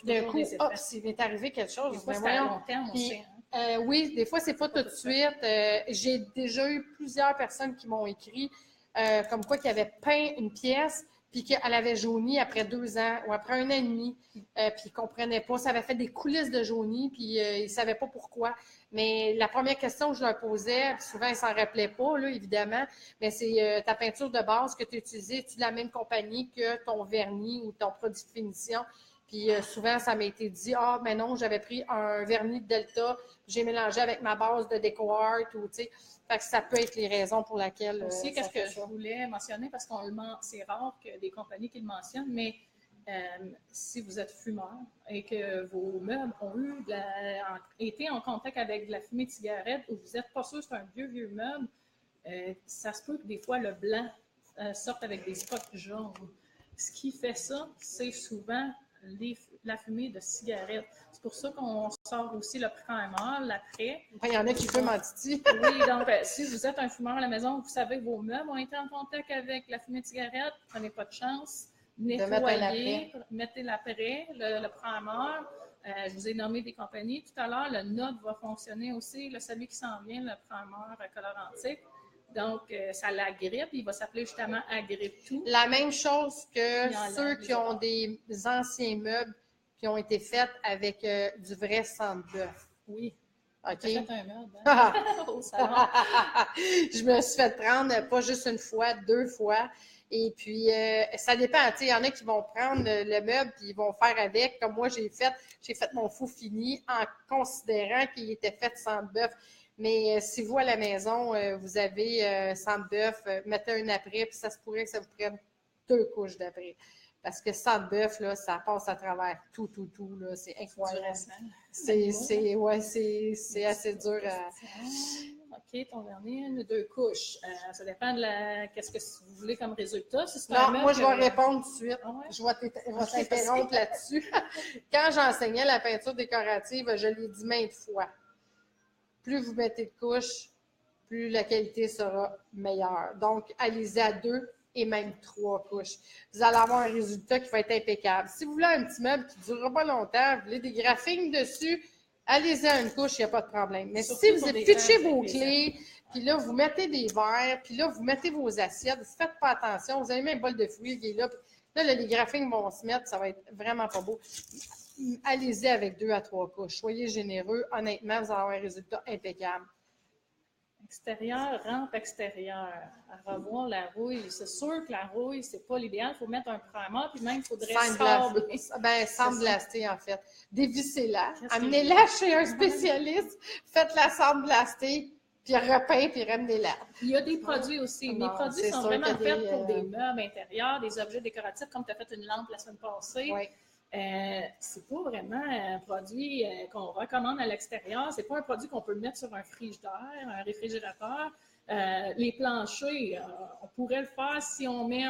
d'un coup, hop, s'il m'est arrivé quelque chose. Des fois, c'est à long terme aussi. Oui, des fois, c'est pas tout de suite. J'ai déjà eu plusieurs personnes qui m'ont écrit comme quoi qu'ils avaient peint une pièce puis qu'elle avait jauni après 2 ans ou après 1 an et demi, puis ils ne comprenaient pas. Ça avait fait des coulisses de jauni, puis ils ne savaient pas pourquoi. Mais la première question que je leur posais, puis souvent ils ne s'en rappelaient pas, là, évidemment, mais c'est ta peinture de base que tu as utilisée, es-tu de la même compagnie que ton vernis ou ton produit de finition? Puis souvent, ça m'a été dit, ah, mais non, j'avais pris un vernis de Delta, j'ai mélangé avec ma base de DecoArt, ou tu sais. Fait que ça peut être les raisons pour lesquelles. Aussi, qu'est-ce que je voulais mentionner, parce qu'on c'est rare que des compagnies qui le mentionnent, mais si vous êtes fumeur et que vos meubles ont été en contact avec de la fumée de cigarette ou vous n'êtes pas sûr que c'est un vieux meuble, ça se peut que des fois le blanc sorte avec des spots jaunes. Ce qui fait ça, c'est souvent la fumée de cigarette. C'est pour ça qu'on sort aussi le primer, l'après. Il y en a qui fument en titi. Oui, donc si vous êtes un fumeur à la maison, vous savez que vos meubles ont été en contact avec la fumée de cigarette, prenez pas de chance. Nettoyez, mettez l'après, le primer. Je vous ai nommé des compagnies tout à l'heure. Le Note va fonctionner aussi. Celui qui s'en vient, le primer colorantique. Donc, ça l'agrippe. Il va s'appeler justement Agrippe Tout. La même chose que ceux qui ont des anciens meubles qui ont été faits avec du vrai sang de bœuf. Oui. OK. Tu as fait un meuble au salon. Je me suis fait prendre pas juste une fois, 2 fois. Et puis, ça dépend. Il y en a qui vont prendre le meuble et ils vont faire avec. Comme moi, j'ai fait mon fou fini en considérant qu'il était fait sans bœuf. Mais si vous, à la maison, vous avez sang de bœuf, mettez un après, puis ça se pourrait que ça vous prenne 2 couches d'après. Parce que sang de bœuf, là, ça passe à travers tout, là. C'est incroyable. C'est assez dur à... OK, ton vernis, 1 ou 2 couches. Ça dépend de qu'est-ce que vous voulez comme résultat. Si non, moi, je vais répondre tout de suite. Ah ouais? Je vais t'interrompre là-dessus. Quand j'enseignais la peinture décorative, je l'ai dit maintes fois. Plus vous mettez de couches, plus la qualité sera meilleure. Donc, allez-y à 2 et même 3 couches. Vous allez avoir un résultat qui va être impeccable. Si vous voulez un petit meuble qui ne durera pas longtemps, vous voulez des graphiques dessus, allez-y à une couche, il n'y a pas de problème. Mais surtout si vous pitchez vos clés, puis là, vous mettez des verres, puis là, vous mettez vos assiettes, vous ne faites pas attention, vous avez même un bol de fruits qui est là, là, les graphiques vont se mettre, ça va être vraiment pas beau. Allez-y avec 2 à 3 couches. Soyez généreux. Honnêtement, vous allez avoir un résultat impeccable. Extérieur, rampe extérieure. À revoir la rouille. C'est sûr que la rouille, c'est pas l'idéal. Il faut mettre un primer, puis même, il faudrait sabler. Sandblaster, en fait. Dévissez-la. Amenez-la chez un spécialiste. Faites-la sandblaster, puis repeint, puis ramenez-la. Il y a des produits aussi. Les produits sont vraiment faits pour des meubles intérieurs, des objets décoratifs, comme tu as fait une lampe la semaine passée. Oui. C'est pas vraiment un produit qu'on recommande à l'extérieur. C'est pas un produit qu'on peut mettre sur un frigidaire, un réfrigérateur. Les planchers, on pourrait le faire si on met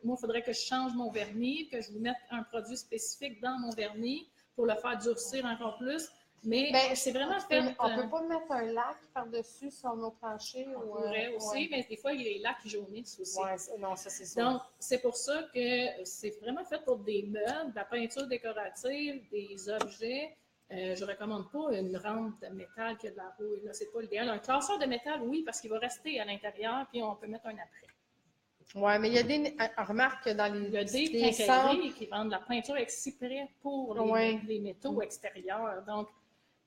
moi, il faudrait que je change mon vernis, que je vous mette un produit spécifique dans mon vernis pour le faire durcir encore plus. Mais c'est vraiment fait... On ne peut pas mettre un lac par-dessus sur nos planchers? On pourrait aussi, mais des fois, il y a les lacs qui jaunissent aussi. Oui, non, ça, c'est sûr. Donc, c'est pour ça que c'est vraiment fait pour des meubles, de la peinture décorative, des objets. Je ne recommande pas une rampe de métal qui a de la rouille. Ce n'est pas l'idéal. Un classeur de métal, oui, parce qu'il va rester à l'intérieur, puis on peut mettre un après. Oui, mais il y a des... Remarque que dans les... Il y a des quincailleries qui vendent de la peinture exprès pour les métaux extérieurs. Donc,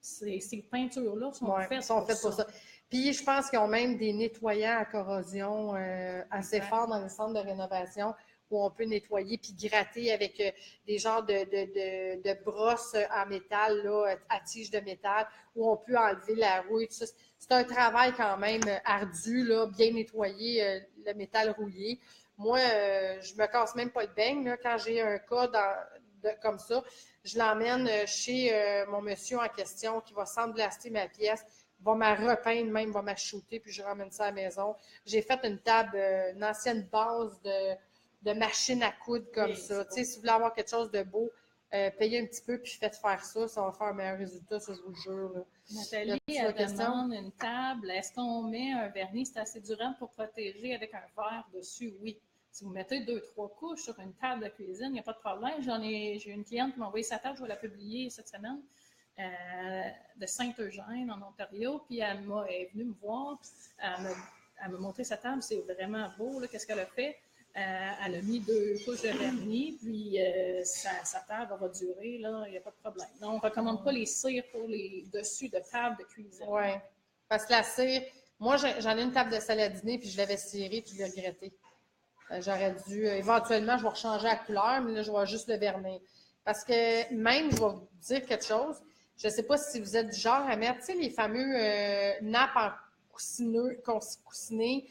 ces peintures-là sont faites pour ça. Puis, je pense qu'ils ont même des nettoyants à corrosion assez forts dans les centres de rénovation où on peut nettoyer puis gratter avec des genres de brosses en métal, là, à tige de métal, où on peut enlever la rouille. Tout ça. C'est un travail quand même ardu, là, bien nettoyer le métal rouillé. Moi, je me casse même pas le beigne. Là. Quand j'ai un cas comme ça, je l'emmène chez mon monsieur en question qui va sandblaster ma pièce, va me repeindre même, va m'achouter, puis je ramène ça à la maison. J'ai fait une table, une ancienne base de machine à coudre comme ça. Tu sais, si vous voulez avoir quelque chose de beau, payez un petit peu, puis faites faire ça. Ça va faire un meilleur résultat, ça, je vous le jure. Là. Nathalie, elle demande une table. Est-ce qu'on met un vernis? C'est assez durable pour protéger avec un verre dessus? Oui. Si vous mettez 2-3 couches sur une table de cuisine, il n'y a pas de problème. J'ai une cliente qui m'a envoyé sa table, je vais la publier cette semaine, de Saint-Eugène, en Ontario. Puis elle est venue me voir, elle m'a montré sa table, c'est vraiment beau. Qu'est-ce qu'elle a fait? Elle a mis 2 couches de vernis, puis sa table va durer, là, il n'y a pas de problème. Non, on ne recommande pas les cires pour les dessus de table de cuisine. Oui, parce que la cire, moi, j'en ai une table de salle à dîner, puis je l'avais cirée, puis je l'ai regretté. J'aurais dû, éventuellement, je vais rechanger la couleur, mais là, je vais juste le vernir. Parce que même, je vais vous dire quelque chose, je ne sais pas si vous êtes du genre à mettre, tu sais, les fameux nappes en coussiné,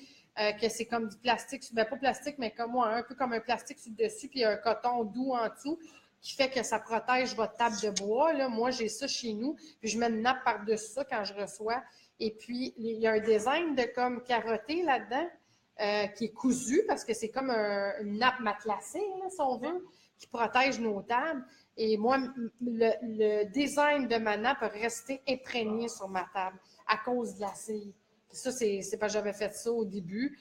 que c'est comme du plastique, ben pas plastique, mais comme moi, un peu comme un plastique sur le dessus, puis un coton doux en dessous, qui fait que ça protège votre table de bois. Là. Moi, j'ai ça chez nous, puis je mets une nappe par-dessus ça quand je reçois. Et puis, il y a un design de comme carotté là-dedans, qui est cousu, parce que c'est comme une nappe matelassée, là, si on veut, qui protège nos tables. Et moi, le design de ma nappe a resté imprégné sur ma table à cause de la cire. Ça, c'est parce que j'avais fait ça au début,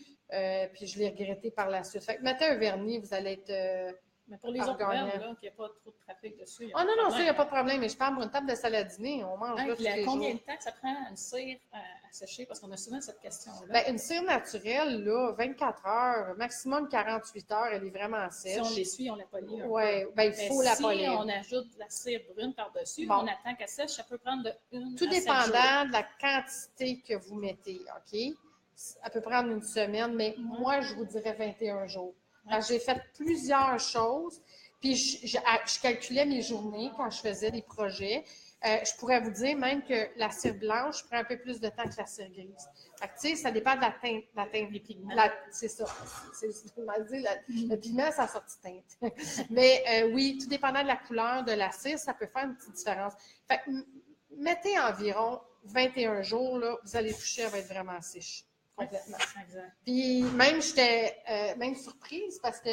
puis je l'ai regretté par la suite. Fait que mettez un vernis, vous allez être mais pour les autres verres, là, qu'il n'y a pas trop de trafic dessus. Ah non, ça, il n'y a pas de problème. Mais je parle pour une table de salle à dîner, on mange là tous les jours. Combien de temps que ça prend une cire à sécher? Parce qu'on a souvent cette question-là. Bien, une cire naturelle, là, 24 heures, maximum 48 heures, elle est vraiment sèche. Si on l'essuie, on la polie. Oui, bien, il faut la polir. Si on ajoute de la cire brune par-dessus, on attend qu'elle sèche, ça peut prendre de 1 Tout à 7 dépendant de la quantité que vous mettez, OK? Elle peut prendre une semaine, mais moi, je vous dirais 21 jours. Parce que j'ai fait plusieurs choses, puis je calculais mes journées quand je faisais des projets. Je pourrais vous dire même que la cire blanche prend un peu plus de temps que la cire grise. Fait que, tu sais, ça dépend de la teinte des pigments. C'est ça. Le pigment, ça a sorti teinte. Mais oui, tout dépendant de la couleur de la cire, ça peut faire une petite différence. Fait que, mettez environ 21 jours, là, vous allez toucher, elle va être vraiment sèche. Complètement. Exact. Puis même, j'étais même surprise parce que,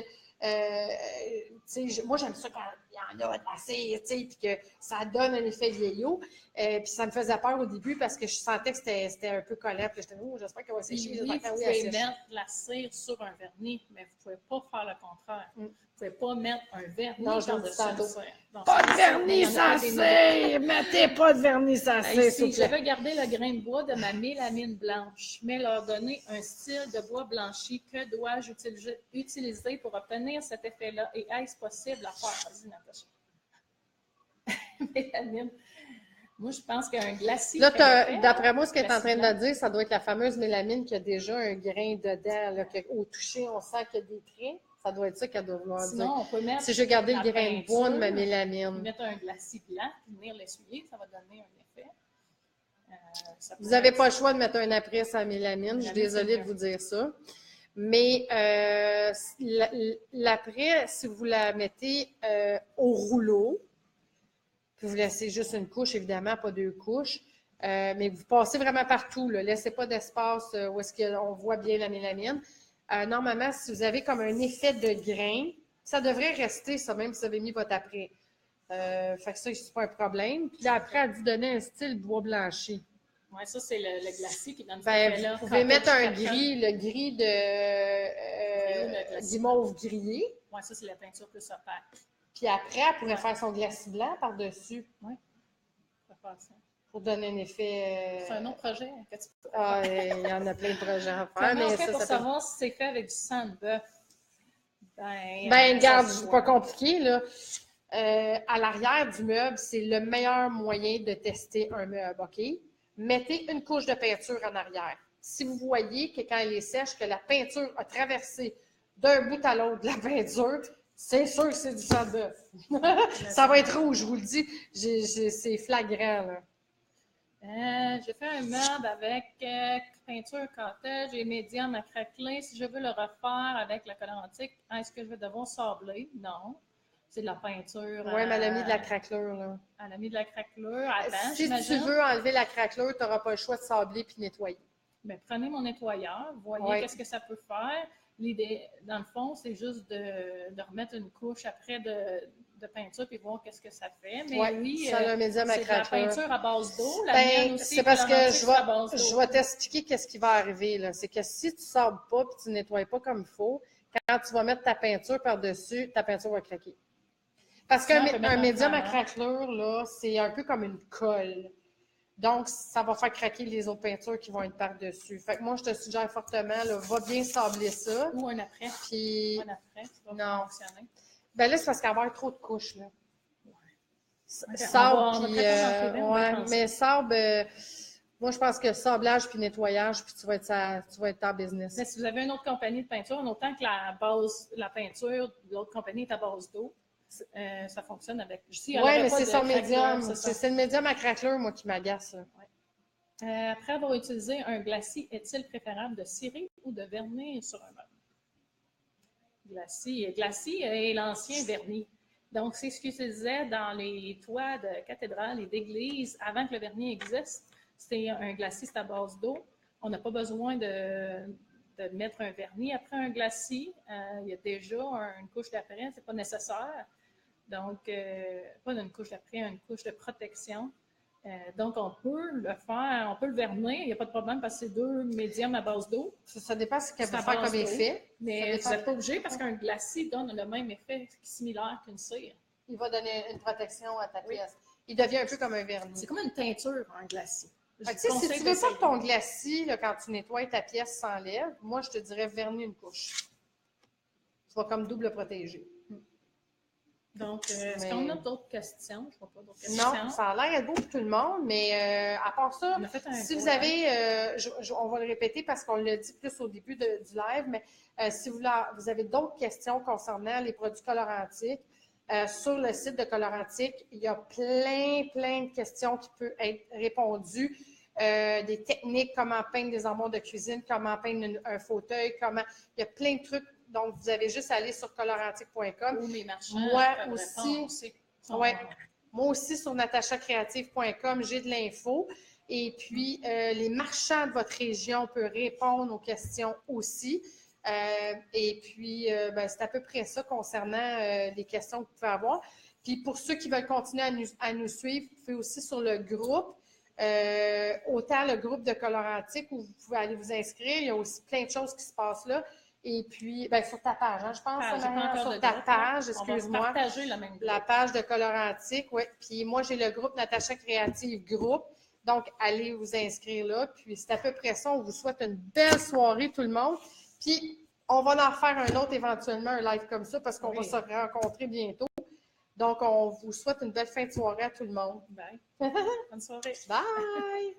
moi, j'aime ça quand il y en a de la cire, puis que ça donne un effet vieillot. Puis ça me faisait peur au début parce que je sentais que c'était un peu collant. Puis j'étais, j'espère qu'elle va sécher. Vous pouvez mettre la cire sur un vernis, mais vous ne pouvez pas faire le contraire. Vous ne pouvez pas mettre un vernis par-dessus la cire. Pas de vernis sans cire! Mettez pas de vernis sans cire, si je veux garder le grain de bois de ma mélamine blanche, mais leur donner un style de bois blanchi, que dois-je utiliser pour obtenir cet effet-là? Et est-ce possible à faire? Vas-y, Natacha. Mélamine. Moi, je pense qu'un glacis. Là, d'après moi, ce qu'elle est en train de dire, ça doit être la fameuse mélamine qui a déjà un grain dedans, là, au toucher, on sent qu'il y a des traits. Ça doit être ça qu'elle doit vouloir dire. Sinon, on peut mettre. Si je gardais le grain de bois de ma mélamine. Mettre un glacis blanc, venir l'essuyer, ça va donner un effet. Vous n'avez pas le choix de mettre un après sur la mélamine. Je suis désolée de vous dire ça. Mais l'après, si vous la mettez au rouleau, puis vous laissez juste une couche, évidemment, pas 2 couches, mais vous passez vraiment partout. Là. Laissez pas d'espace où est-ce qu'on voit bien la mélamine. Normalement, si vous avez comme un effet de grain, ça devrait rester, ça, même si vous avez mis votre après. Fait que ça, c'est pas un problème. Puis là, après, elle a dû donner un style bois blanchi. Oui, ça, c'est le glacis qui donne ça. Vous pouvez mettre un gris, le gris du mauve grillé. Oui, ça, c'est la peinture plus opaque. Puis après, elle pourrait faire son glacis blanc par-dessus. Oui, on peut faire ça. Pour donner un effet. C'est un autre projet que tu peux faire. Il y en a plein de projets à faire. Comment on fait pour savoir si c'est fait avec du sang de bœuf? Regarde, c'est pas compliqué, là. À l'arrière du meuble, c'est le meilleur moyen de tester un meuble, OK? Mettez une couche de peinture en arrière. Si vous voyez que quand elle est sèche, que la peinture a traversé d'un bout à l'autre de la peinture, c'est sûr que c'est du sang de bœuf. Ça va être rouge, je vous le dis. C'est flagrant, là. J'ai fait un meuble avec peinture cottage et médium à craqueler. Si je veux le refaire avec la colle antique, est-ce que je vais devoir sabler? Non. C'est de la peinture. Oui, mais elle a mis de la craquelure, là. Elle a mis de la craquelure avant, Si tu veux enlever la craquelure, tu n'auras pas le choix de sabler puis nettoyer. Bien, prenez mon nettoyeur, voyez qu'est-ce que ça peut faire. L'idée, dans le fond, c'est juste de remettre une couche après de peinture puis voir qu'est-ce que ça fait. Mais oui, ça a un médium à c'est de la craquelure. peinture à base d'eau. La mienne aussi, c'est parce que je je vais t'expliquer qu'est-ce qui va arriver, là. C'est que si tu ne sables pas et tu ne nettoies pas comme il faut, quand tu vas mettre ta peinture par-dessus, ta peinture va craquer. Parce qu'un médium à craquelure, là, c'est un peu comme une colle. Donc, ça va faire craquer les autres peintures qui vont être par-dessus. Fait que moi, je te suggère fortement, là, va bien sabler ça. Ou un après. Puis... Un après, ça va fonctionner. Ben là, c'est parce qu'il va y avoir trop de couches, là. Mais sable, moi, je pense que sablage puis nettoyage, puis tu vas être en business. Mais si vous avez une autre compagnie de peinture, en autant que la peinture de l'autre compagnie est à base d'eau, ça fonctionne avec. Oui, mais c'est son médium. C'est le médium à craquelure, moi, qui m'agace. Ouais. Après avoir utilisé un glacis, est-il préférable de cirer ou de vernir sur un meuble? Glacis est l'ancien vernis. Donc, c'est ce qu'ils utilisaient dans les toits de cathédrales et d'églises avant que le vernis existe. C'était un glacis à base d'eau. On n'a pas besoin de mettre un vernis après un glacis. Il y a déjà une couche d'après, ce n'est pas nécessaire. Donc, pas une couche d'après, une couche de protection. Donc, on peut le faire, on peut le vernir, il n'y a pas de problème parce que c'est deux médiums à base d'eau. Ça dépend ce qu'elle veut faire comme effet. Mais vous n'êtes pas obligé parce qu'un glacis donne le même effet similaire qu'une cire. Il va donner une protection à ta pièce. Il devient un peu comme un vernis. C'est comme une teinture, un glacis. Si tu veux pas que ton glacis, là, quand tu nettoies ta pièce, s'enlève, moi, je te dirais vernis une couche. Tu vas comme double protéger. Donc, est-ce qu'on a d'autres questions? Je vois pas d'autres questions. Non, ça a l'air être beau pour tout le monde, mais à part ça, si vous avez, on va le répéter parce qu'on l'a dit plus au début du live, mais si vous avez d'autres questions concernant les produits colorantiques, sur le site de Colorantique, il y a plein de questions qui peuvent être répondues. Des techniques, comment peindre des armoires de cuisine, comment peindre un fauteuil, il y a plein de trucs. Donc, vous avez juste à aller sur colorantique.com. Ou mes marchands. Moi aussi, sur natachacreative.com, j'ai de l'info. Et puis, les marchands de votre région peuvent répondre aux questions aussi. Et puis, c'est à peu près ça concernant les questions que vous pouvez avoir. Puis, pour ceux qui veulent continuer à nous suivre, vous pouvez aussi sur le groupe, autant le groupe de Colorantique où vous pouvez aller vous inscrire. Il y a aussi plein de choses qui se passent là. Et puis, sur ta page, je pense, sur ta page, excuse-moi. On va partager la même groupe. La page de Colorantique, oui. Puis moi, j'ai le groupe Natacha Créative Groupe. Donc, allez vous inscrire là. Puis c'est à peu près ça. On vous souhaite une belle soirée, tout le monde. Puis, on va en faire un autre éventuellement, un live comme ça, parce qu'on va se rencontrer bientôt. Donc, on vous souhaite une belle fin de soirée à tout le monde. Bye. Bonne soirée. Bye!